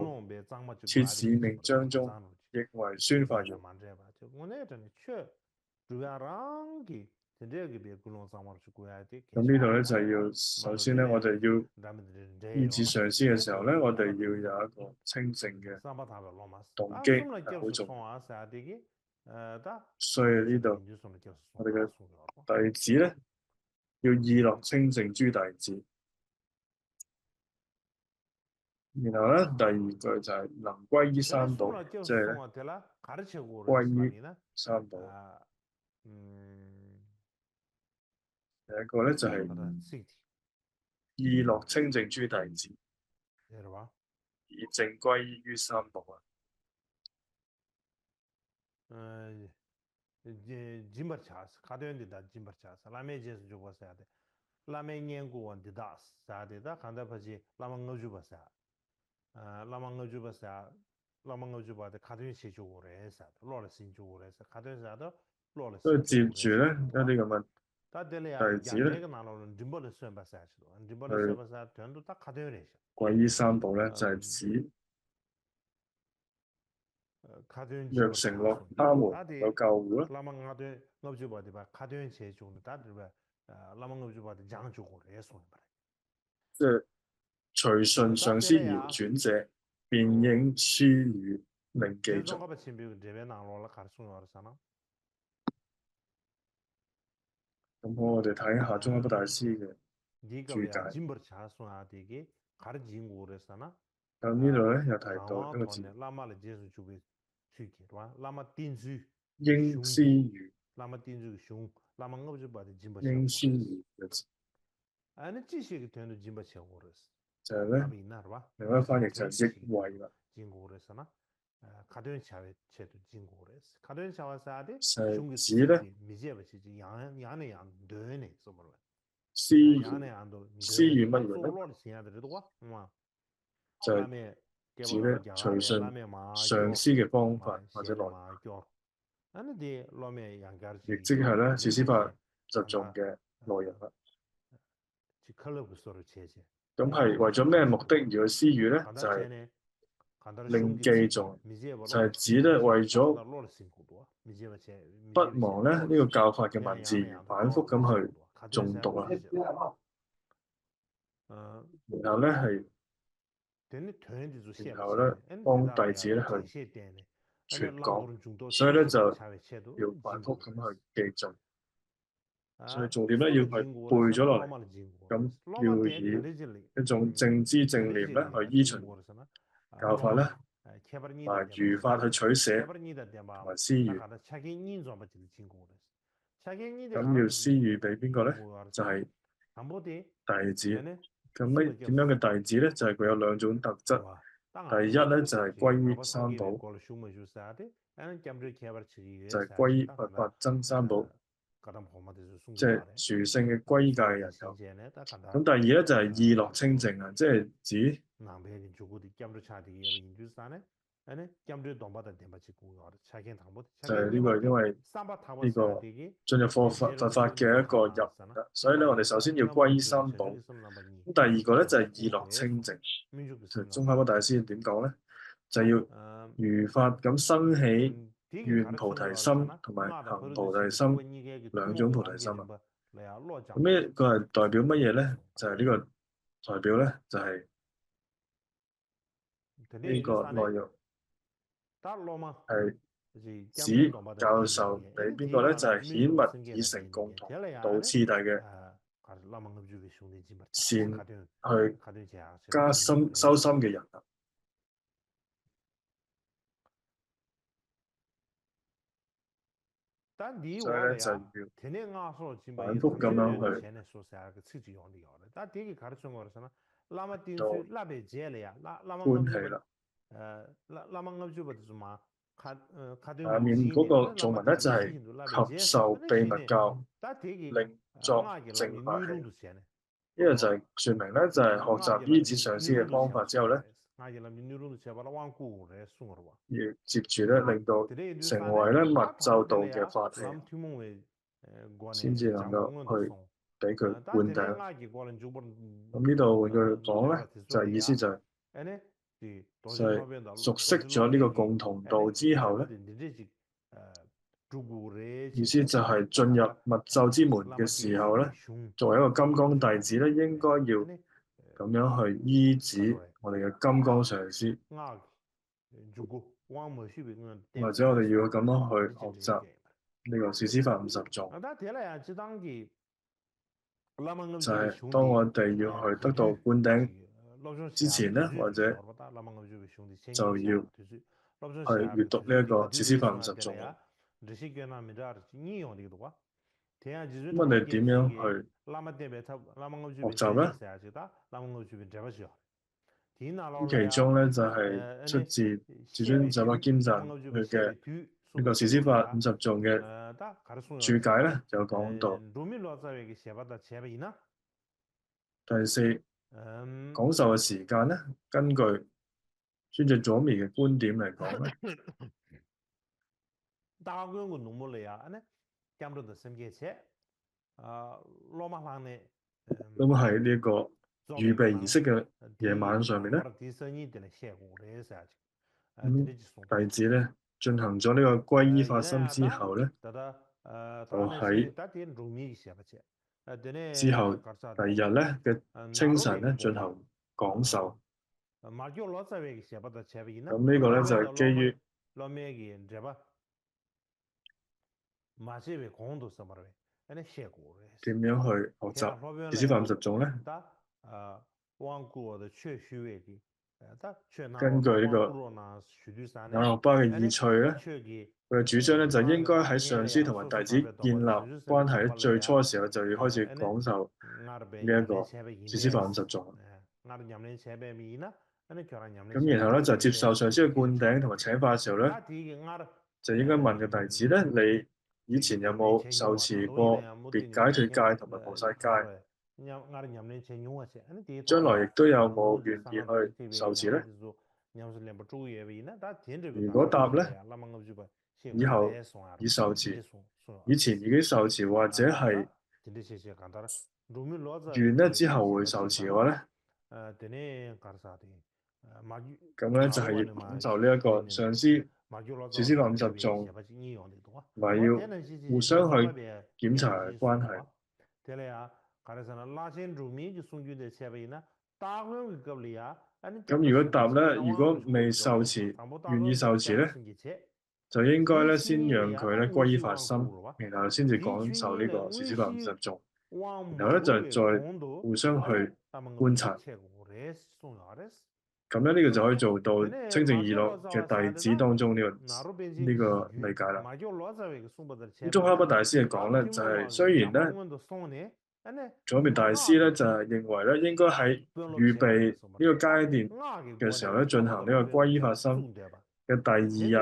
設使命章中，亦為宣發用。咁呢度咧就係要首先咧，我哋要依止上師嘅時候咧，我哋要有一個清淨嘅動機係好重要。所以呢度我哋嘅弟子咧要意樂清淨諸弟子。然後咧第二句就係能歸依三寶，即係咧歸依三寶。第一個咧就係意樂清淨諸弟子，以正歸依於三寶啊。所以接住咧一啲咁嘅弟子咧，去歸依三寶咧，就係指若承諾他們有救護啦。即係隨順上師遙轉者，便應施予令記誦。咁我哋睇下宗喀巴大師嘅注解。咁呢度咧又提到一個字，應施予，應施予嘅字，就係咧另一個翻譯就係憶慧啦。就指咧施予，施予乜嘢咧？就係指咧隨順上師嘅方法或者內容，亦即係咧事師法實誦嘅內容啦。咁係為咗咩目的而去施予咧？就係令記誦，就係指咧為咗不忘咧呢個教法嘅文字，反覆咁去誦讀啊。然後咧幫弟子咧去傳講，所以咧就要反覆咁去記誦。所以重點咧要去背咗落嚟，咁要以一種正知正念咧去依循教法咧，同埋如法去取捨同埋施予。咁要施予俾邊個咧？就係弟子。咁點樣嘅弟子咧？就係佢有兩種特質。第一咧就係歸依三寶，就係歸依佛法僧三寶，即係殊勝嘅歸依界嘅人有。咁第二咧就係意樂清淨啊，即係指就係呢個，因為呢個進入佛法嘅一個入門啦，所以咧我哋首先要歸依三寶。咁第二個咧就係意樂清淨。宗喀巴大師點講咧？就要如法咁生起願菩提心同埋行菩提心兩種菩提心啊。咁呢個係代表乜嘢咧？就係呢個代表咧就係呢個內容係指教授俾邊個咧？就係顯密以成共同道次第嘅善去加深修心嘅人啊。所以咧就要反覆咁樣去到觀氣啦。下面嗰個頌文咧就係及受秘密教，令作淨法器。呢個就係說明咧，就係學習依止上師嘅方法之後咧，要接住咧令到成為咧密咒道嘅法器，先至能夠去俾佢灌頂。咁呢度換句講咧，就係意思就係熟悉咗呢個共同道之後咧，意思就係進入密咒之門嘅時候咧，作為一個金剛弟子咧，應該要咁樣去依止我哋嘅金剛上師，或者我哋要咁樣去學習呢個事師法50頌，就係當我哋要去得到灌頂之前咧，或者就要去閱讀呢一個《士師發50頌》啊。咁我哋點樣去學習咧？咁其中咧就係出自至尊就話堅贊佢嘅呢個《士師發50頌》嘅注解咧，就講到第四講授嘅時間咧，根據尊者佐彌嘅觀點嚟講咧，咁喺呢個預備儀式嘅夜晚上面咧，弟子咧進行咗呢個皈依發心之後咧，就喺之後第二日咧嘅清晨咧進行講授。咁呢個咧就係基於點樣去學習《士師發50頌》咧？根據呢個那洛巴嘅意趣咧，佢嘅主張咧就應該喺上師同埋弟子建立關係咧最初嘅時候就要開始講授呢一個《士師發50頌》。咁然後咧就接受上師嘅灌頂同埋請法嘅時候咧，就應該問嘅弟子咧，你以前有冇受持過別解脫戒同埋菩薩戒？將來亦都有冇願意去受持咧？如果答咧，以後已受持，以前已經受持或者係願咧之後會受持嘅話咧，咁咧就係要講授呢一個上師士師發50頌，同埋要互相去檢查關係。咁如果答咧，如果未受持，願意受持咧，就應該咧先讓佢咧皈依發心，然後先至講授呢個士師發50頌，然後咧就再互相去觀察。咁咧呢個就可以做到清淨義樂嘅弟子當中呢個理解啦。咁宗喀巴大師嚟講咧，就係雖然咧，佐別大師咧就係認為咧，應該喺預備呢個階段嘅時候咧，進行呢個皈依發心嘅第二日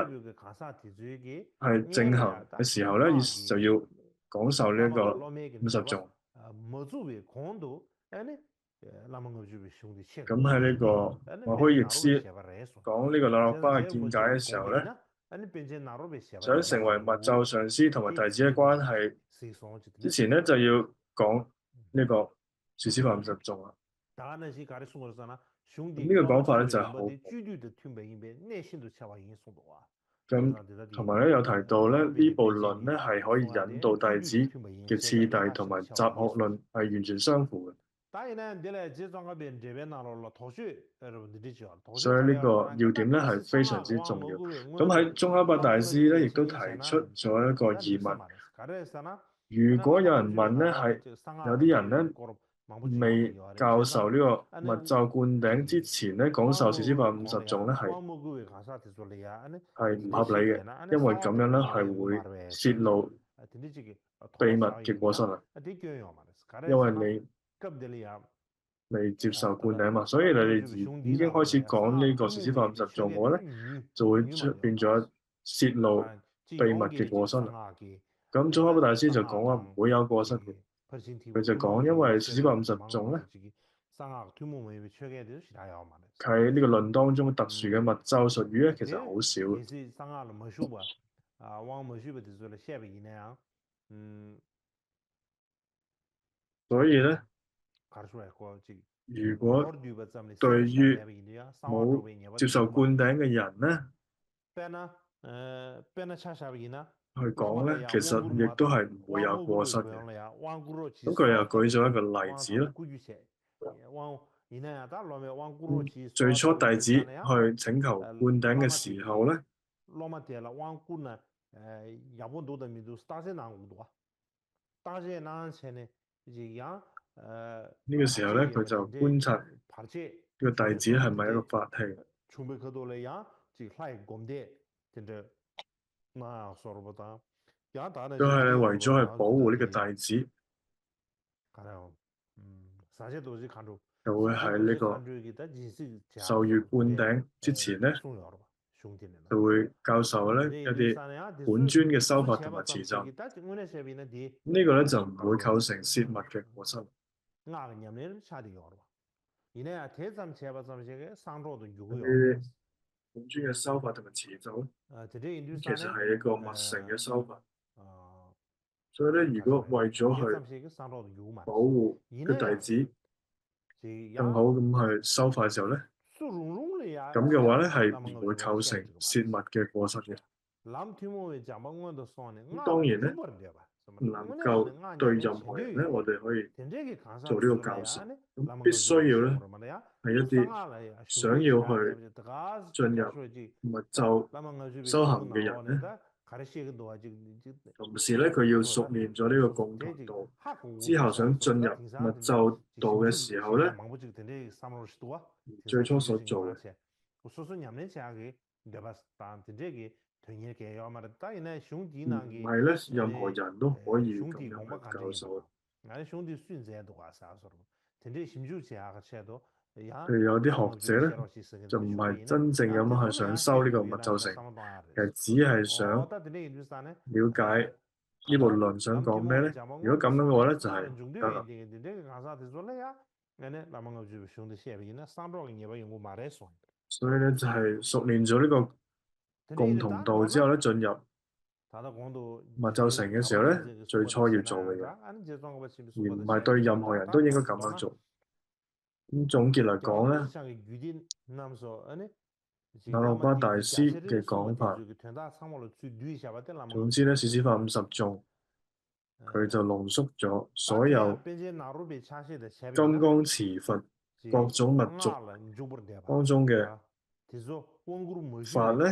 係正行嘅時候咧，就要講授呢一個50頌。咁喺呢個馬虛譯師講呢個那洛巴嘅見解嘅時候咧，想成為密咒上師同埋弟子嘅關係之前咧，就要講呢個士師發50頌啊。咁呢個講法咧就係好。咁同埋咧有提到咧呢部論咧係可以引導弟子嘅次第同埋集學論係完全相符嘅。所以呢個要點咧係非常之重要。咁喺宗喀巴大師咧亦都提出咗一個疑問：如果有人問咧係有啲人咧未教授呢個密咒灌頂之前咧講授士師發50頌咧係唔合理嘅，因為咁樣咧係會泄露秘密嘅過失啊。因為你未接受灌頂嘛，所以你哋已經開始講呢個士師發50頌嘅話咧，就會出現咗泄露秘密嘅過失啦。咁宗喀巴大師就講話唔會有過失嘅，佢就講因為士師發50頌咧，喺呢個論當中特殊嘅密咒術語咧，其實好少嘅。所以咧，如果對於冇接受灌頂嘅人咧，去講咧，其實亦都係唔會有過失嘅。咁佢又舉咗一個例子啦。最初弟子去請求灌頂嘅時候咧，呢個時候咧，佢就觀察個弟子係咪一個法器？都係咧為咗係保護呢個弟子，就會喺呢個授予冠頂之前咧，就會教授咧一啲本尊嘅修法同埋持咒。呢個咧就唔會構成泄密嘅過失。啲本尊嘅修法同埋持咒，其實係一個密乘嘅修法。所以咧，如果為咗去保護個弟子更好咁去修法嘅時候咧，咁嘅話咧係唔會構成泄密嘅過失嘅。咁當然咧，唔能夠對任何人咧，我哋可以做呢個教授。咁必須要咧係一啲想要去進入密咒修行嘅人咧。同時咧，佢要熟練咗呢個共同道，之後想進入密咒道嘅時候咧，最初所做嘅唔係咧，任何人都可以咁樣去教授。譬如有啲學者咧，就唔係真正咁樣係想修呢個密咒乘，其實只係想了解呢部論想講咩咧？如果咁樣嘅話咧，就係唔得啦。所以咧就係熟練咗呢個共同道之後咧，進入密咒乘嘅時候咧，最初要做嘅嘢，而唔係對任何人都應該咁樣做。咁總結嚟講咧，那洛巴大師嘅講法，總之咧，四師法50頌，佢就濃縮咗所有金剛持佛各種密續當中嘅法咧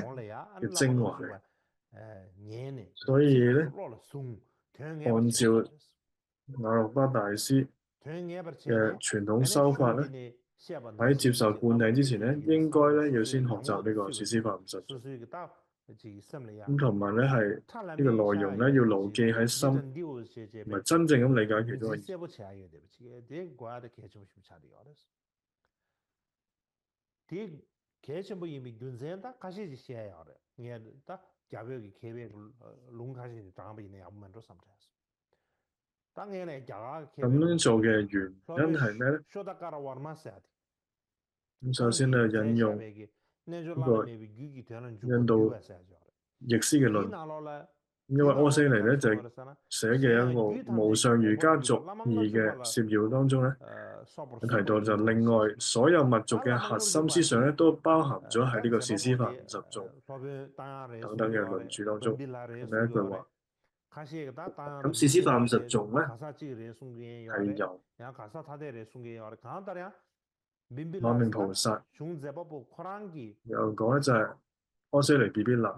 嘅精華嘅。所以咧，按照那洛巴大師嘅傳統修法咧，喺接受灌頂之前咧，應該咧要先學習呢個四師法50頌。咁同埋咧係呢個內容咧要牢記喺心，唔係真正咁理解其中嘅意咁樣做嘅原因係咩咧？咁首先咧引用呢個印度譯師嘅論，因為阿闍黎咧就係寫嘅一個無上瑜伽續義嘅攝要當中咧，提到就另外所有密續嘅核心思想咧都包含咗喺呢個四師法50頌等等嘅論著當中。咁一句話，咁四師法50頌咧係由馬明菩薩有人講咧就係阿闍黎 BB 那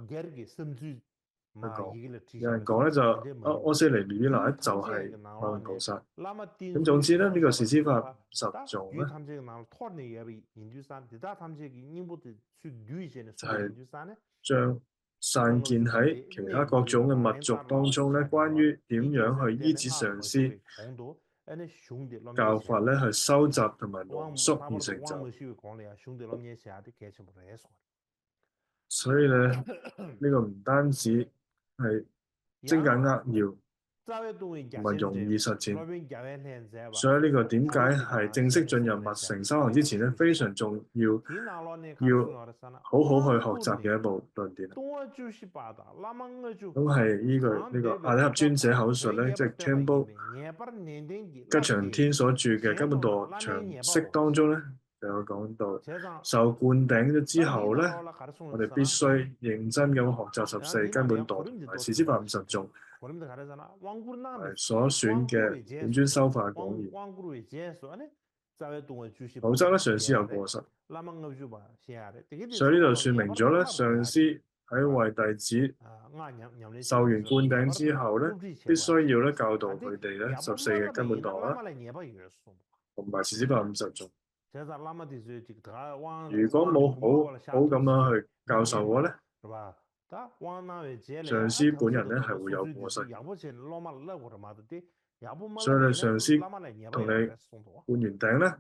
去講，有人講咧就阿闍黎 BB 那咧就係馬明菩薩。咁總之咧呢個四師法50頌咧就係將散見喺其他各種嘅密續當中咧，關於點樣去依止上師教法咧，去收集同埋濃縮而成就。所以咧，呢個唔單止係精簡扼要，同埋容易實踐。所以呢個點解係正式進入密乘修行之前咧，非常重要，要好好去學習嘅一部論點。咁係呢個阿底峽尊者口述咧，即係 Campbell 吉祥天所著嘅根本道詳釋當中咧，就有講到受灌頂咗之後咧，我哋必須認真咁學習14根本道同埋四師法50頌，所選嘅本尊修法講義，否則咧上師有過失。所以呢度説明咗咧，上師喺為弟子受完灌頂之後咧，必須要咧教導佢哋咧14嘅根本道啦，同埋四師法50頌。如果冇好好咁樣去教授嘅話咧，上司本人咧係會有過失。所以咧，上司同你灌完頂咧，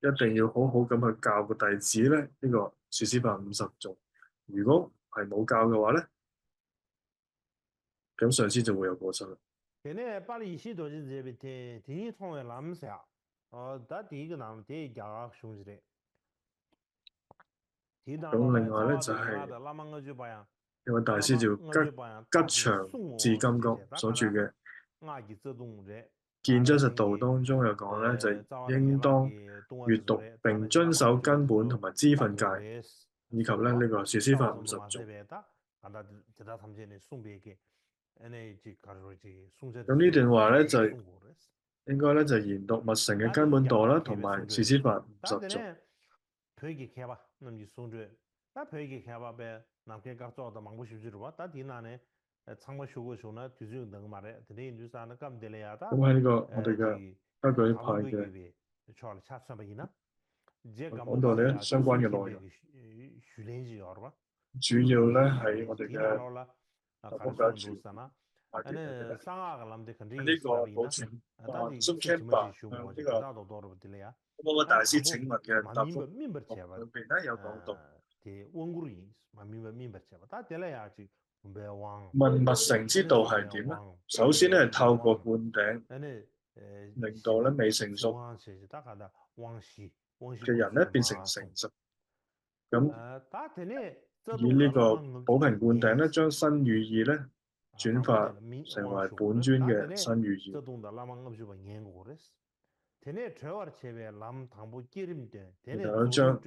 一定要好好咁去教個弟子咧呢個說師法50頌。如果係冇教嘅話咧，咁上司就會有過失啦。咁另外咧就係有位大師叫吉祥智金剛所著嘅《見真實道》當中有講咧，就係應當閱讀並遵守根本同埋支分戒，以及咧呢個說師法50頌。咁呢段話咧就係應該咧就係研讀密乘嘅根本道啦，同埋說師法50頌。咁喺呢個我哋嘅家舉派嘅講到咧相關嘅內容，主要咧喺我哋嘅佛教傳派嘅呢個保存中 Campa 向呢個大師請問嘅答覆裏邊咧有講到。問密乘之道係點咧？首先咧係透過灌頂，令到咧未成熟嘅人咧變成成熟。咁以呢個寶瓶灌頂咧，將身語意咧轉化成為本尊嘅身語意。然後將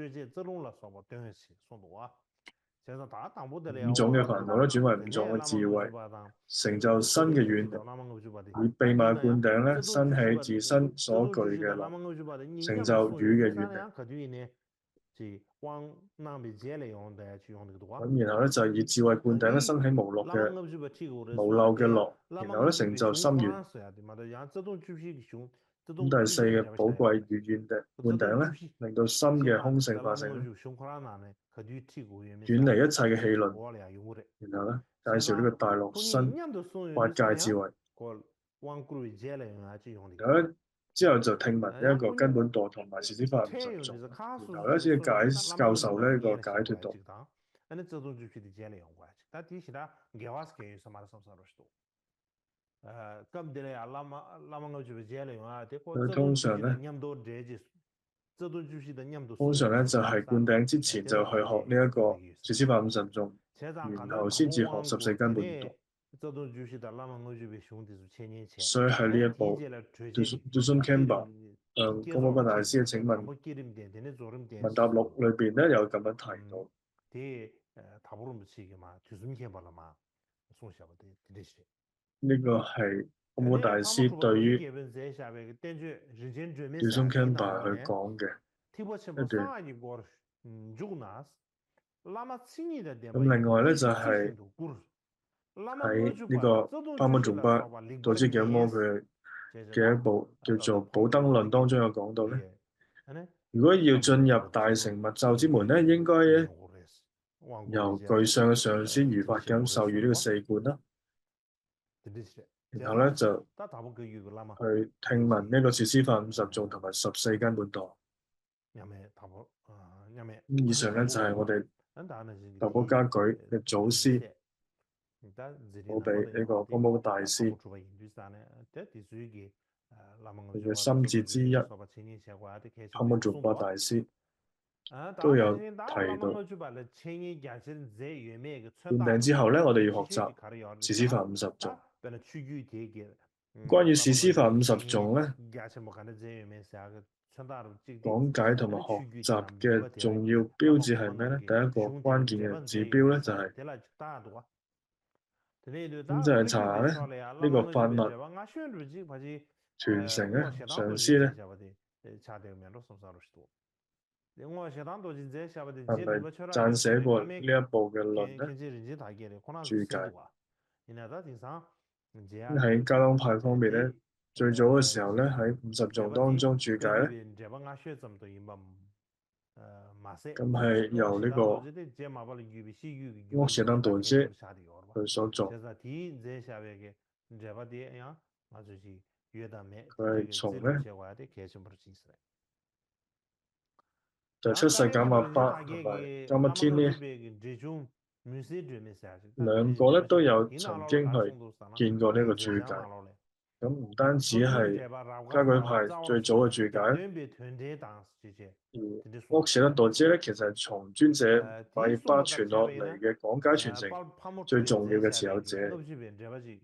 5種嘅煩惱咧轉為5種嘅智慧，成就新嘅遠離。以秘密灌頂咧，生起自身所具嘅樂，成就語嘅遠離。咁然後咧就係以智慧灌頂咧，生起無漏嘅樂，然後咧成就心願。咁第四嘅寶貴語願灌頂咧，令到心嘅空性化性咧遠離一切嘅戲論，然後咧介紹呢個大樂身八戒智慧。然後咧之後就聽聞呢一個根本道同埋說師法50頌，然後咧先教授呢個解脫道。佢通常咧就係灌頂之前就去學呢一個說師法50頌，然後先至學14根本道。所以喺呢一部Dusun Khempa 公摩巴大師嘅請問問答錄裏邊咧有咁樣提到。呢個係公摩大師對於 Dusun Khempa 去講嘅一段。咁另外咧就係喺呢個巴木族巴道之嘅摩佢嘅一部叫做《寶燈論》當中有講到咧，如果要進入大乘密咒之門咧，應該由具相嘅上師如法咁授予呢個四觀啦，然後咧就去聽聞呢個說師法50頌同埋14根本道。以上咧就係我哋達波家舉嘅祖師，我俾呢個公摩大師佢嘅心智之一，巴木族巴大師都有提到。灌頂之後咧，我哋要學習說師法50頌。關於說師法50頌咧，講解同埋學習嘅重要標誌係咩咧？第一個關鍵嘅指標咧就係咁就係查咧呢個法脈傳承咧，上師咧係咪撰寫過呢一部嘅論咧？注解。喺交通派方面咧，最早嘅時候咧，喺50頌當中注解咧，咁係由呢個屋舍當道遮佢所作，佢係從咧就出世減壓巴同埋加密天呢兩個咧都有曾經係見過呢個注解。咁唔單止係加舉派最早嘅注解，而屋舍得道遮咧，其實係從尊者馬爾巴傳落嚟嘅講解傳承最重要嘅持有者，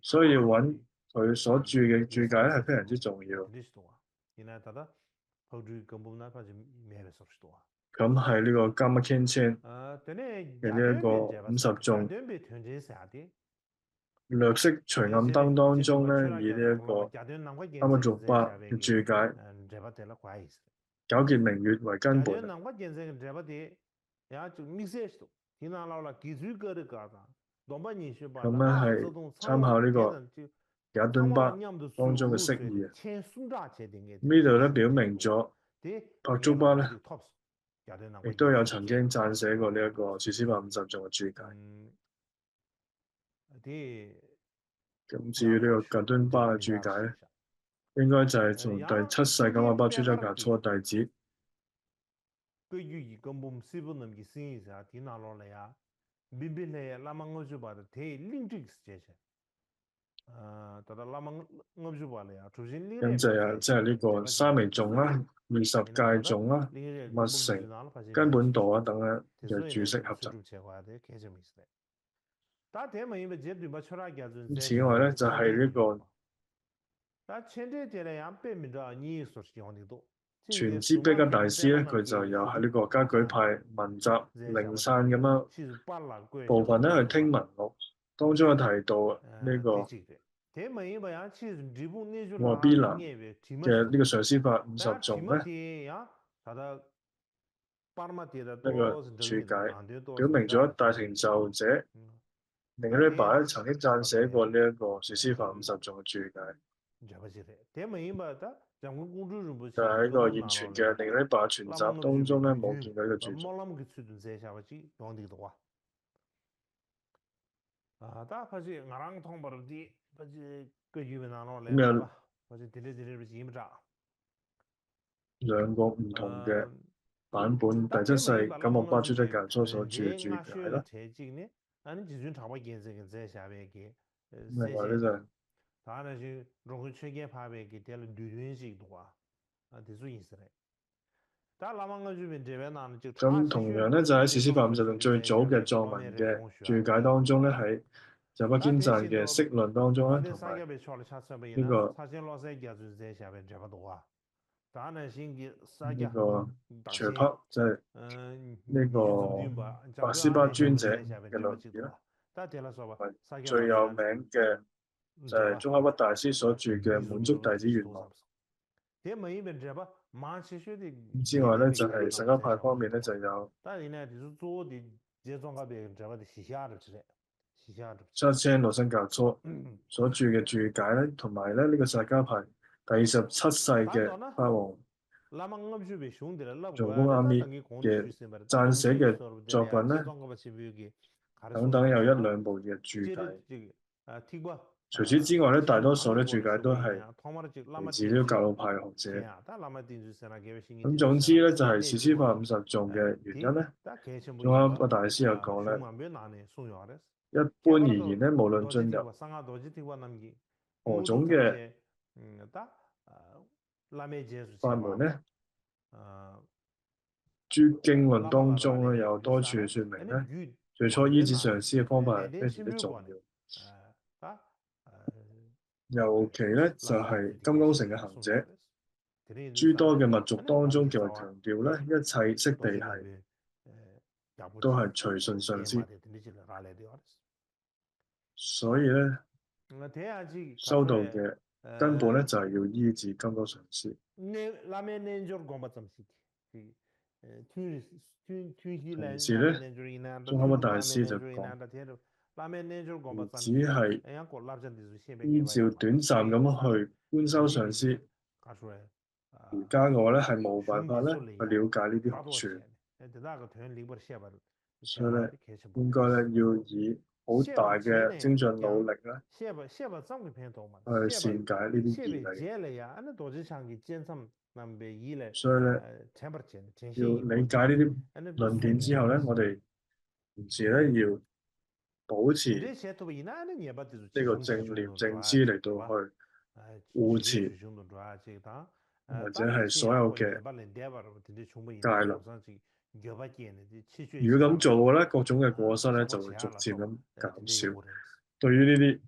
所以要揾佢所著嘅注解咧係非常之重要。咁係呢個加密天千嘅呢一個50頌略識隨暗燈當中咧，以呢一個加密族巴嘅注解，皎潔明月為根本。咁咧係參考呢個雅頓巴當中嘅釋義，呢度咧表明咗帕竹巴咧，亦都有曾經撰寫過呢一個說施法50頌嘅注解。咁至於呢個雅頓巴嘅注解咧，應該就係從第7世噶瑪巴尊者格措弟子。咁就係即係呢個沙彌頌啦、20戒頌啦、密乘、根本道啊等咧嘅注釋合集。此外咧就係呢個全知比加大師咧，佢就有喺呢個加舉派文集零散咁樣部分咧去聽聞錄當中有提到呢個瓦比蘭嘅呢個上師法50頌咧，呢個注解表明咗大成就者寧拉巴咧曾經撰寫過呢一個說施法50頌嘅注解。就喺呢個現存嘅寧拉巴全集當中咧，冇見到呢個注釋。咁有兩個唔同嘅版本，第7世噶瑪巴尊者格措所著嘅注解啦。另外咧就係咁同樣咧就喺說施法50頌最早嘅藏文嘅注解當中咧，喺就巴堅贊嘅釋論當中咧，同埋呢個隨帕就係呢個白斯巴尊者嘅論點啦，最有名嘅就係宗喀巴大師所著嘅滿足弟子願望。之外咧就係實家派方面咧就有沙車羅生格措所著嘅注解咧，同埋咧呢個實家派第27世嘅法王仲公阿彌嘅撰寫嘅作品咧，等等有1兩部嘅注解。除此之外咧，大多數咧注解都係嚟自呢個教路派學者。咁總之咧，就係說施法50頌嘅原因咧，宗喀巴大師又講咧，一般而言咧，無論進入何種嘅法門咧，諸經論當中咧有多處説明咧，最初依止上師嘅方法係非常之重要。尤其咧就係金剛乘嘅行者，諸多嘅密族當中極為強調咧，一切悉地係都係隨順上師，所以咧修道嘅根本咧就係要依止金剛上師。同時咧，宗喀巴大師就講只係依照短暫咁去觀修上師。而家嘅話咧係冇辦法咧去了解呢啲學處，所以咧應該咧要以好大嘅精進努力咧去善解呢啲義理。所以咧要理解呢啲論點之後咧，我哋同時咧要保持呢個正念正知嚟到去護持或者係所有嘅戒律。如果咁做嘅咧，各種嘅過失咧就會逐漸咁減少。對於呢啲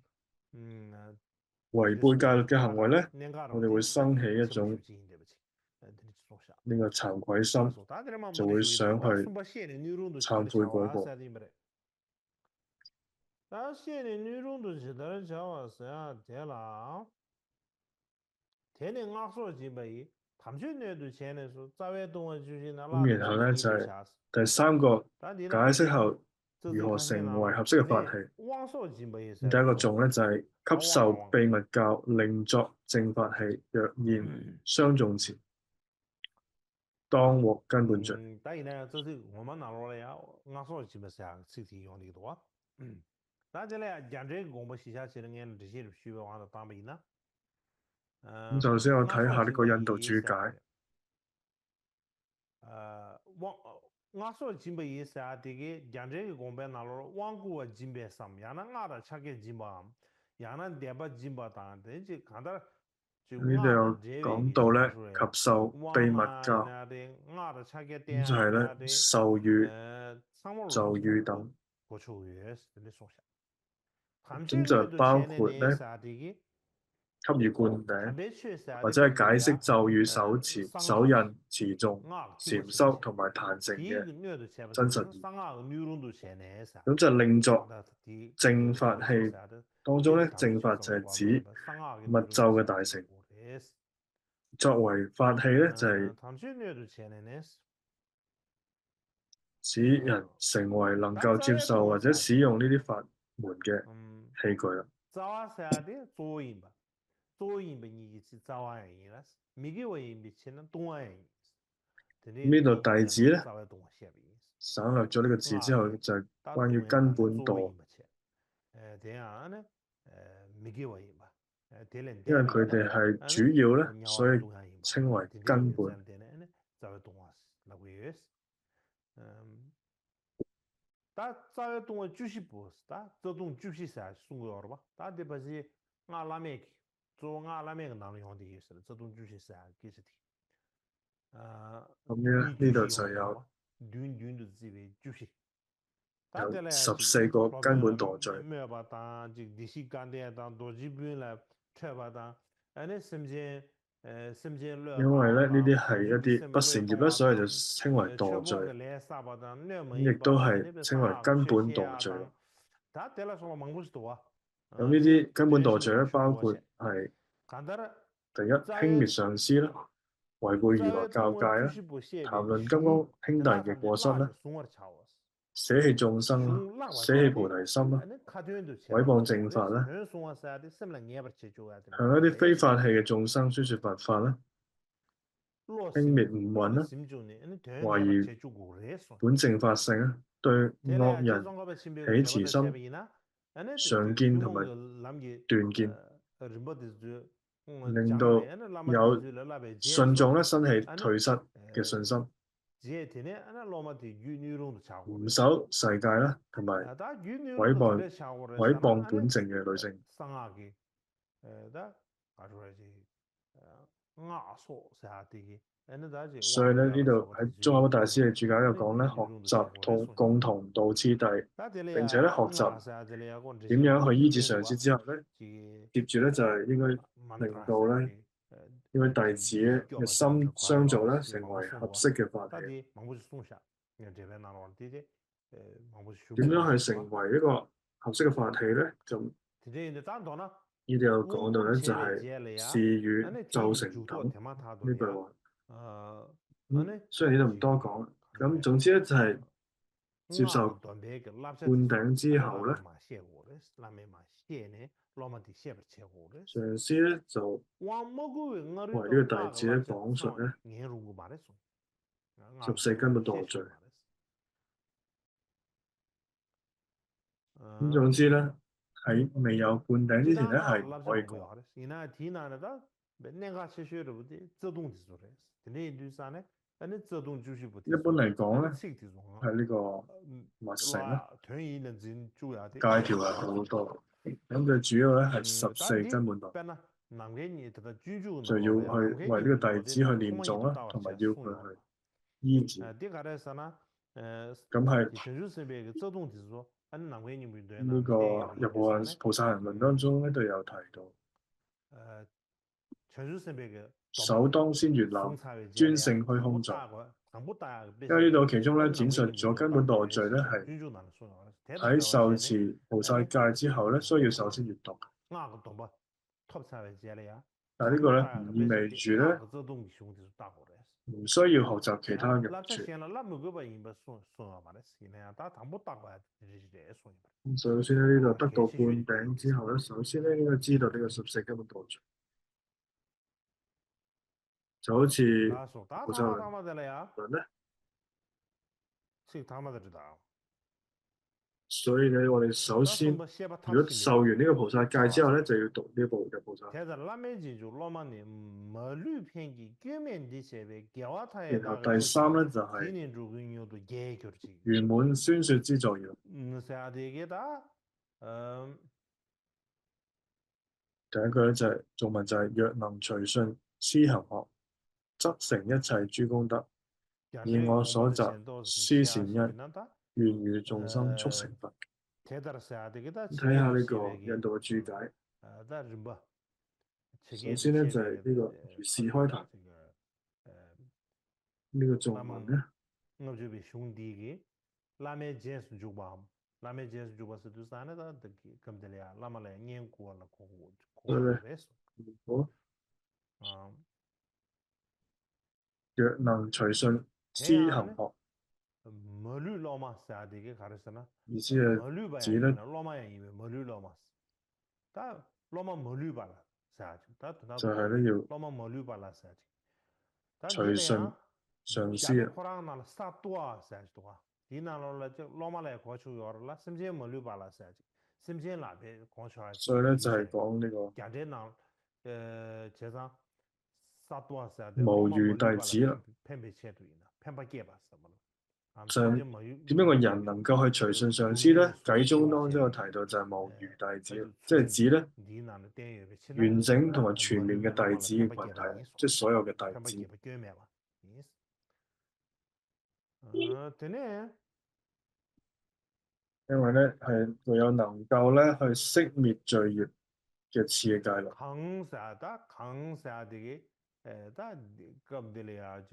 違背戒律嘅行為咧，我哋會生起一種呢個慚愧心，就會想去懺悔嗰個。咁然後咧就係第三個解釋後如何成為合適嘅法器。第一個頌咧就係給受秘密教，另作正法器，若現相頌前，當獲根本罪。咁首先我睇下呢個印度注解。呢度有講到咧，及受秘密教，咁就係咧授語、咒語等，咁就包括咧給予灌頂，或者係解釋咒語手持、手印、持誦、禪修同埋壇城嘅真實義。咁就另作正法器當中咧，正法就係指密咒嘅大成。作為法器咧，就係使人成為能夠接受或者使用呢啲法門嘅器具啦。呢度弟子咧省略咗呢個字之後，就係關於根本墮，因為佢哋係主要咧，所以稱為根本。咁呢度就有14個根本墮罪。因為咧呢啲係一啲不善業啦，所以就稱為墮罪。亦都係稱為根本墮罪。咁呢啲根本墮罪咧，包括係第一輕蔑上師啦，違背如來教誡啦，談論金剛兄弟嘅過失啦，捨棄眾生啦，捨棄菩提心啦，毀謗正法啦，向一啲非法器嘅眾生宣說佛法啦，輕蔑五蘊啦，懷疑本正法性啦，對惡人起慈心、常見同埋斷見，令到有信眾咧生起退失嘅信心，唔守世戒啦，同埋毀謗本淨嘅女性。所以咧呢度喺宗喀巴大師嘅注解又講咧，學習共同道次第，並且咧學習點樣去依止上師之後咧，接住咧就係應該令到咧呢位弟子嘅心相續咧成為合適嘅法器。點樣去成為一個合適嘅法器咧？就呢度有講到咧，就係誓語咒成等呢句話。雖然呢度唔多講，咁總之咧就係接受灌頂之後咧，上師咧就為呢個弟子咧講述咧14根本墮罪。咁總之咧，喺未有灌頂之前咧係唔可以講。一般嚟講咧，係呢個密乘啦，戒條係好多。咁佢主要咧係14根本墮，就要去為呢個弟子去念誦啦，同埋要佢去醫治。咁係呢個《入無量菩薩行論》當中咧都有提到。首當先越南專勝虛空藏，因為呢度其中咧展述咗根本墮罪咧係喺受持菩薩戒之後咧，需要首先閱讀。但係呢個咧唔意味住咧唔需要學習其他嘅處。首先咧呢度得到灌頂之後咧，首先咧應該知道呢個14根本墮罪。就好似菩薩論咧，所以咧我哋首先如果受完呢個菩薩戒之後咧，就要讀呢部嘅菩薩。然後第三咧就係圓滿宣說之作要。第一個咧就係頌文就係若能隨順施行學，則成一切諸功德。以我所集施善因，願與眾生速成佛。睇下呢個印度嘅注解。首先咧就係呢個如是開頭，呢個頌文咧。好。若能隨順施行學，意思係指咧就係咧要隨順上師所以咧就係講呢個無餘弟子啦。就點樣個人能夠去隨順上師咧？偈中當中有提到就係無餘弟子，即係指咧完整同埋全面嘅弟子嘅群體，即係所有嘅弟子。因為咧係唯有能夠咧去熄滅罪業嘅次嘅戒律，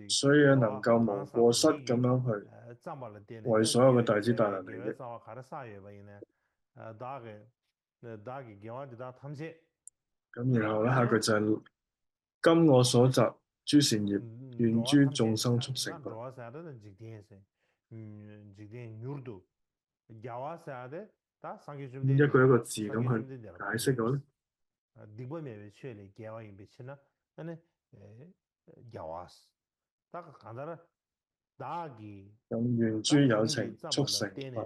所以能夠無過失咁樣去為所有嘅弟子帶來利益。咁然後咧下句就係今我所集諸善業，願諸眾生速成佛。一個一個字咁去解釋咗咧。咁願諸有情速成佛。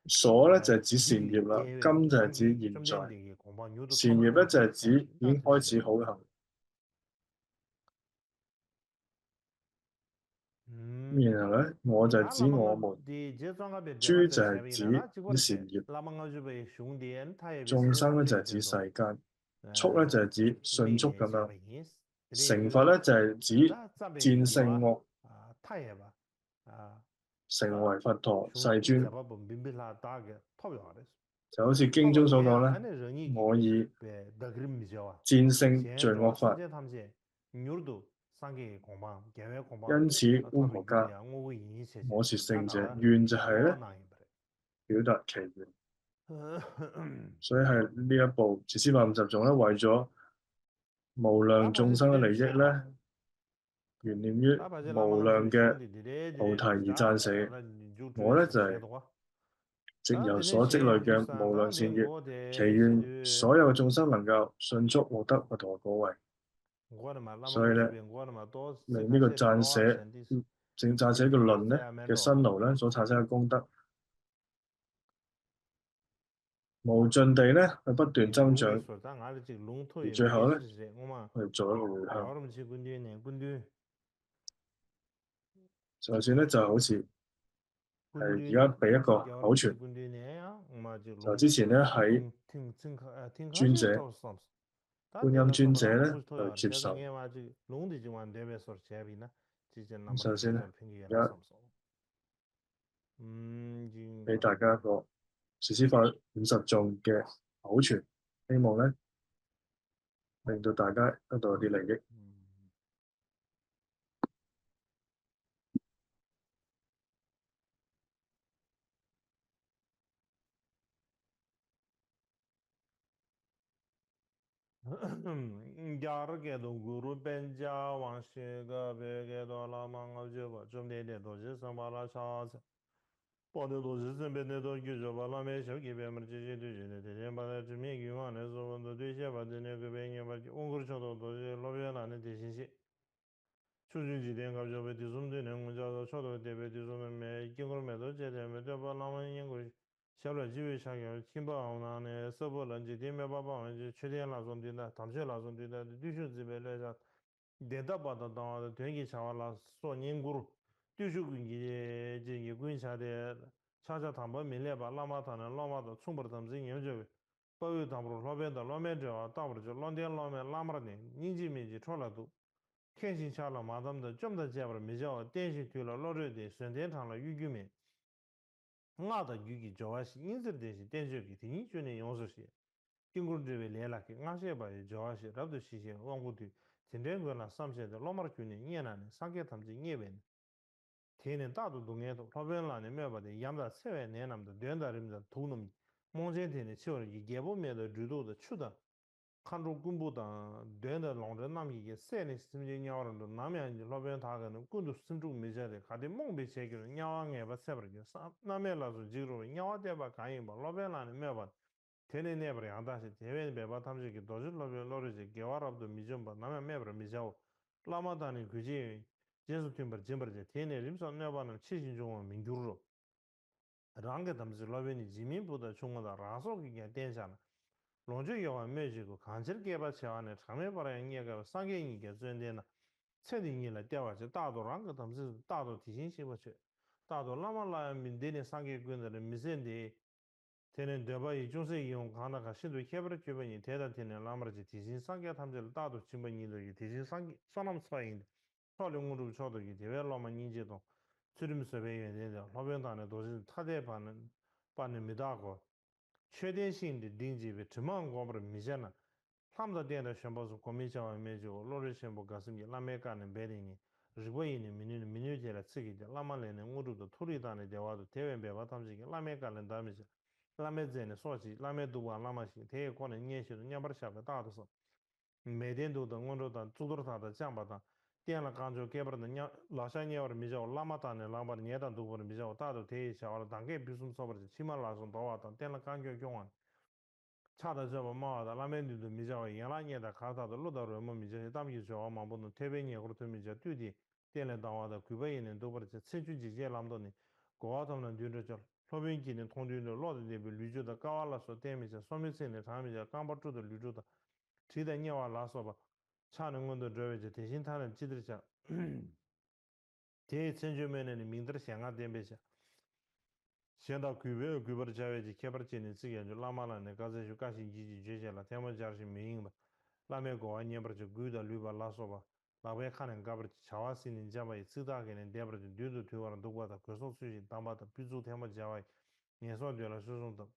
所咧就係指善業啦，今就係指現在，善業咧就係指已經開始好行。然後咧，我就係指我們，諸就係指啲善業，眾生咧就係指世間，速咧就係指迅速咁樣，成佛咧就係指戰勝惡，成為佛陀世尊。就好似經中所講咧，我已戰勝罪惡法。因此烏婆迦，我是聖者，願就係咧表達其願。所以係呢一部哲思百五十頌咧，為咗無量眾生嘅利益咧，懸念於無量嘅菩提而撰寫嘅。我咧就係藉由所積累嘅無量善業，祈願所有嘅眾生能夠迅速獲得不同嘅果位。所以咧，令呢個正撰寫嘅論咧嘅辛勞咧所產生嘅功德，無盡地咧去不斷增長，而最後咧去做一個回向。就算咧就好似係而家俾一個口傳，就之前咧喺尊者觀音尊者咧去接受。首先咧，而家俾大家一個說師法50頌嘅口傳，希望咧令到大家得到一啲利益。Yar ke do guru benja wang she ga be ge do la mang ga je ba zum de do je sam ba la cha pa de do je sem be ne do ge je ba la me shou ge be mer je je de je ne de ba de zhi mi yu ma ne zo wen de de xie ba de ne ge be nye ba ong gu chou do je lo be la ne de xin xie chu jun ji de ga je be de zum de ne ngun ja do chou do de be de zum me jing gu me do je de me de ba la ma yin gu 小了几位上有听不好呢，收不人就点没办法，就确定那种的呢，当时那种的呢，对手这边来讲，电到把它当团结下来了，说人股，对手跟你这一滚下的，恰恰他们明来把拉马他呢，拉马的从不他们这研究，包括他们老边的老面这啊，大不了就老点老面拉马的，年纪面积出来都，天气下了马他们的这么的结果没叫，电信对了老热的，顺电场了预计面。我的预计主要是因此的是电视机听觉的用是些，经过这位来了个，我些把主要是那都是些往过头，今天过了上些的老马去年年了呢，上个他们就年份，天天大多都眼头，他本来呢没把的，养到7万年那么的，短大人的头那么，梦见天的起了一根不灭的知道的去的。看中公布的短的老人那么一个三年时间鸟人的那面老板他可能更多深重没下的，还得梦被写给人鸟啊眼巴塞不了，上那面老是记住鸟啊在把看一把，老板那里没把，天天那边养大些，天天别把他们这个都是老人些给我那都没挣吧，那面没不没下，那么当年估计就是听不见不着，天天人说那把那7斤重民族肉，让给他们是老板的人民部的穷的，然后给人点下了。lonju yawa mejigo kanchir geba chewa ne chame para nye ga sangye nyi ge zuen na tsedi nyi la dewa che dado ranga tamsi dado tishin shiba che dado lama la min dene sangye guen de misen de tenen deba yi jungse yi yung kanda ka shindu kebra kyuba nyi teda tenen lamar che tishin sangye tamsi la dado chimba nyi do yi tishin sangye sonam tspa yin de choli nguru chodo yi dewe lama nyi je dong tsurim sebe yuen de loben tane dozi tade pa ne midago 确定性的定级为这么我们明显了，他们的电脑宣布是国民教育面就落日宣布告诉你，那么干的白的呢，如果你民主节了刺激的，那么来呢，我这个土地上的电话都台湾白话他们这个那么干的他们是，那么在呢说起，那么读完那么些，他也可能年轻人两百下个大的是，每天都等我这的做多他的讲吧的。电了刚就给不了娘老乡娘的米叫拉马单的拉马的年单都不的米叫大都提小了，大概比什么说不的，起码拉上多少单，电了刚就用完。差的这不毛的，那边的米叫原来年的看他的路到人们米叫，他们就说我们不能特别年或者特别叫对的，电了当我的规备人都不的，持续几届那么多年，国他们对着叫。说明今年通讯的老的那边旅游的高了说点米叫，说明现在他们叫刚把住的旅游的，谁在你话拉说吧。差能够的这位就提醒他人记得下，这程序员的名字想啊点别下，现到规划的价位就开发今年资源就拉满了，那刚才就刚才积极决定了，他们家是民营吧，那边国外年不就贵的绿吧拉说吧，那边看人搞不乔瓦新人家吧，最大给人点不就绿的推完都过的，可说出去当把的，比如他们家外，年说对了是种的。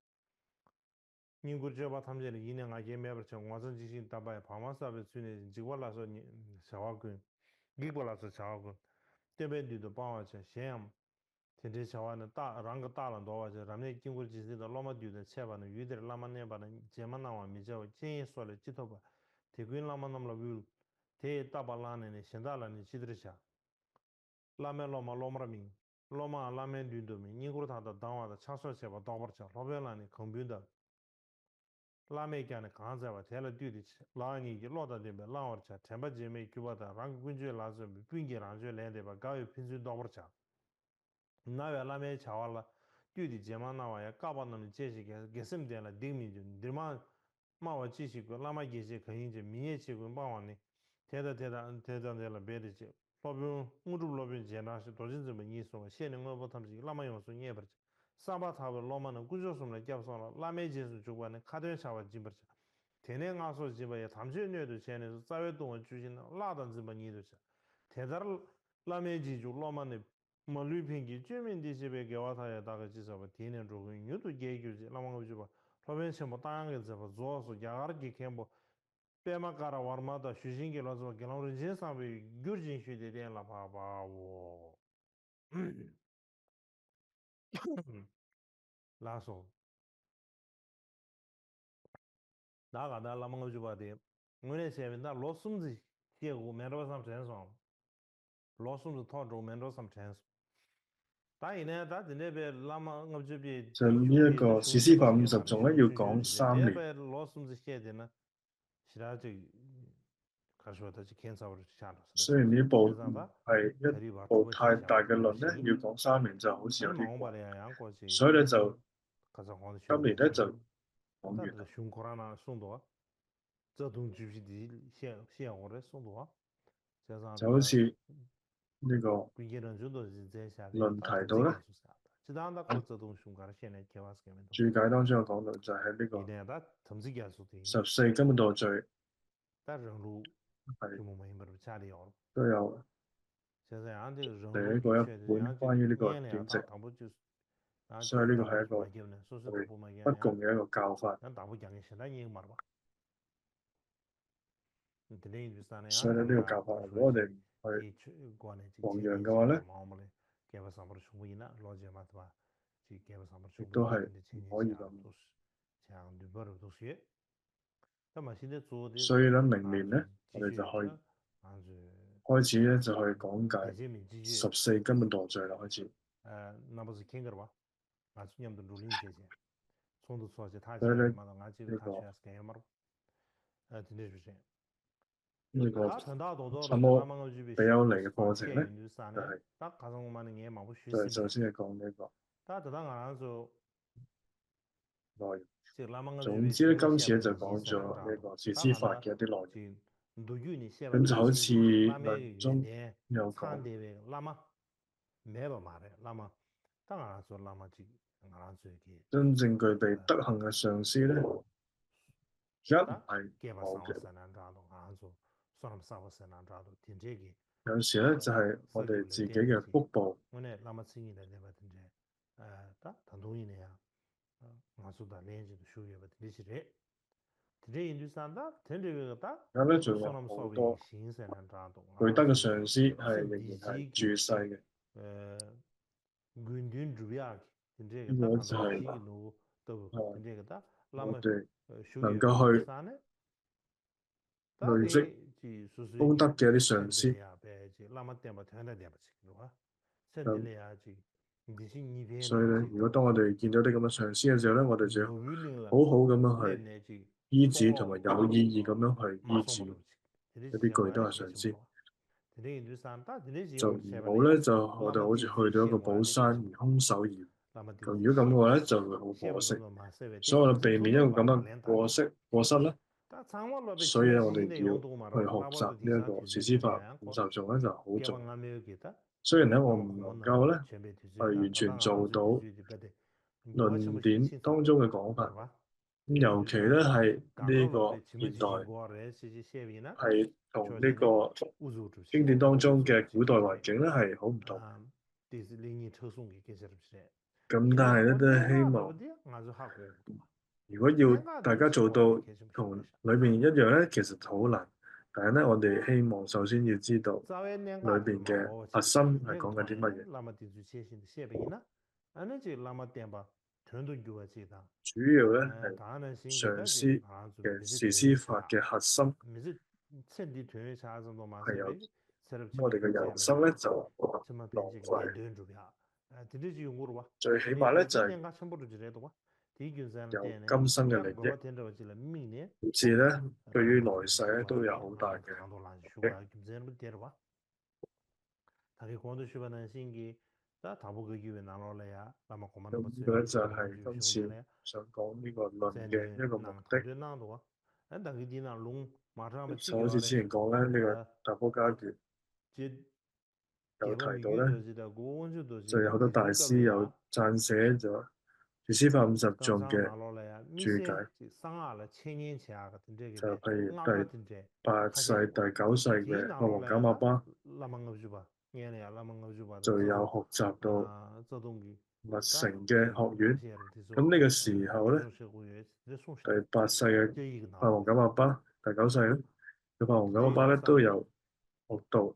英国这把他们这里一年啊也买不成，我这进行大白旁边设备去年结果来说你小话滚，美国来说小话滚，这边你都帮我去咸阳，天天小话呢大让个大了多少去，咱们经过几次的那么丢的菜吧呢，有点那么那把呢，节目那完没叫建议说了几头吧，提供那么那么了有， 대 따발라네 신달라니 지들이샤 라메 로마 로마라미 로마 라메 듄도미 니고로 다다 당와다 차서세바 도버차 로벨라니 컴퓨터 라메기안에 강자와 대라 듀디 라니기 로다데베 라워차 템바제메 규바다 랑군제 라즈 빈게 랑제 랜데바 가요 핀즈 도버차 나야 라메 차왈라 듀디 제마나와야 까바는 제시게 게심데라 딩미준 드마 마와 지시고 라마 게시 근인제 미예치고 마와니 대다데라 베르지 로빈 우르 로빈 제나시 도진즈메 니소 시행거 보탐지 라마 용소 니에버지 사바타브 로마는 구조섬을 잡서라 라메제스 주관의 카드에 차와 짐버지 대내가서 집에 담시녀도 전에서 사회동을 주신 라던 집은이도 대다를 라메지주 로마의 멀리핑기 주민디 집에 개와사에다가 지서버 대내 조금 유도 계규지 라마가 주바 로벤시 뭐 땅에 잡아 조서 야가르기 캠보 빼마가라 와르마다 휴신기 로서 gelaurin 제사비 규진 휴대된 라바바오 라소 나가다 라망을 주바데 문에 세빈다 로숨지 제고 메로삼 전송 로숨지 토조 메로삼 전송 다이네 다 드네베 라마 응접비 就呢一個士師法50種咧，要講3年。 데베 로숨지 셰데나 시라지 가셔다 지 켄사버 차로 雖然呢部唔係一部太大嘅論咧，要講3年就好似有啲貴，所以咧就今年咧就講完啦。 흉코라나 송도와 저동 주시디 시행오래 송도와 就好似呢個 군계는 주도 이제論題到咧， 지단다 그 저동 흉가라現在 注解當中有講到就係呢個 이내다 탐지기할 수도 14根本墮罪 다른로 係 규모만 자리요 都有 第一個一本關於呢個典籍，所以呢個係一個對不共嘅一個教法。 所以咧呢個教法，如果我哋唔去弘揚嘅話咧，亦都係唔可以咁。所以咧明年咧，我哋就可以開始咧就去講解14根本墮罪啦，開始。所以咧呢個什麼比丘尼嘅課程咧，就係首先係講呢個內容。總之咧，今次咧就講咗呢個士師法嘅一啲內容。咁就好似論中有講，真正具備德行嘅上師咧，一唔係我嘅。有時咧就係我哋自己嘅福報。咁咧仲有好多具德嘅上師係仍然係住世嘅。呢個就係我哋能夠去累積功德嘅一啲上師。所以咧，如果當我哋見到啲咁嘅上師嘅時候咧，我哋就要好好咁樣去醫治同埋有意義咁樣去醫治一啲具德嘅上師，就唔好咧就我哋好似去到一個寶山而空手而回。咁如果咁嘅話咧，就會好可惜。所以我哋避免一個咁樣過失啦。所以咧，我哋要去學習呢一個士師法50種咧就好重要。雖然咧我唔能夠咧係完全做到論典當中嘅講法，咁尤其咧係呢個現代係同呢個經典當中嘅古代環境咧係好唔同。咁但係咧都係希望，如果要大家做到同裏邊一樣咧，其實好難。但係咧，我哋希望首先要知道裏邊嘅核心係講緊啲乜嘢。主要咧係上師嘅士師法嘅核心係有我哋嘅人生咧就浪費。最起碼咧就係有今生嘅利益，好似咧對於來世咧都有好大嘅益。咁呢個咧就係今次想講呢個論嘅一個目的。就好似之前講咧，呢個大波加傑有提到咧，就有好多大師有撰寫咗《住師法五十頌》嘅注解，就譬如第8世、第9世嘅法王噶瑪巴，就有學習到密乘嘅學院。咁呢個時候咧，第8世嘅法王噶瑪巴，第9世咧嘅法王噶瑪巴咧都有學到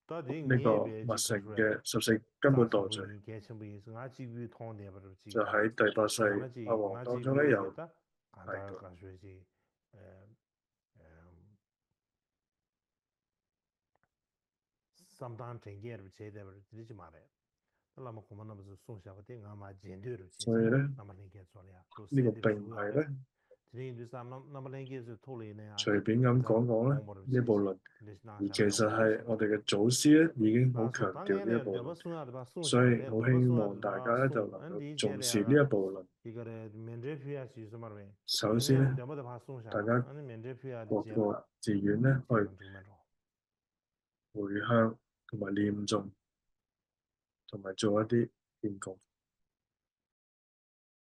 呢個密乘嘅14根本墮罪，就喺第8世法王當中咧有提到。所以咧，呢個並唔係咧隨便咁講講咧呢部論，而其實係我哋嘅祖師咧已經好強調呢一部論，所以好希望大家咧就能夠重視呢一部論。首先咧，大家各個寺院咧去回向同埋念誦，同埋做一啲獻供。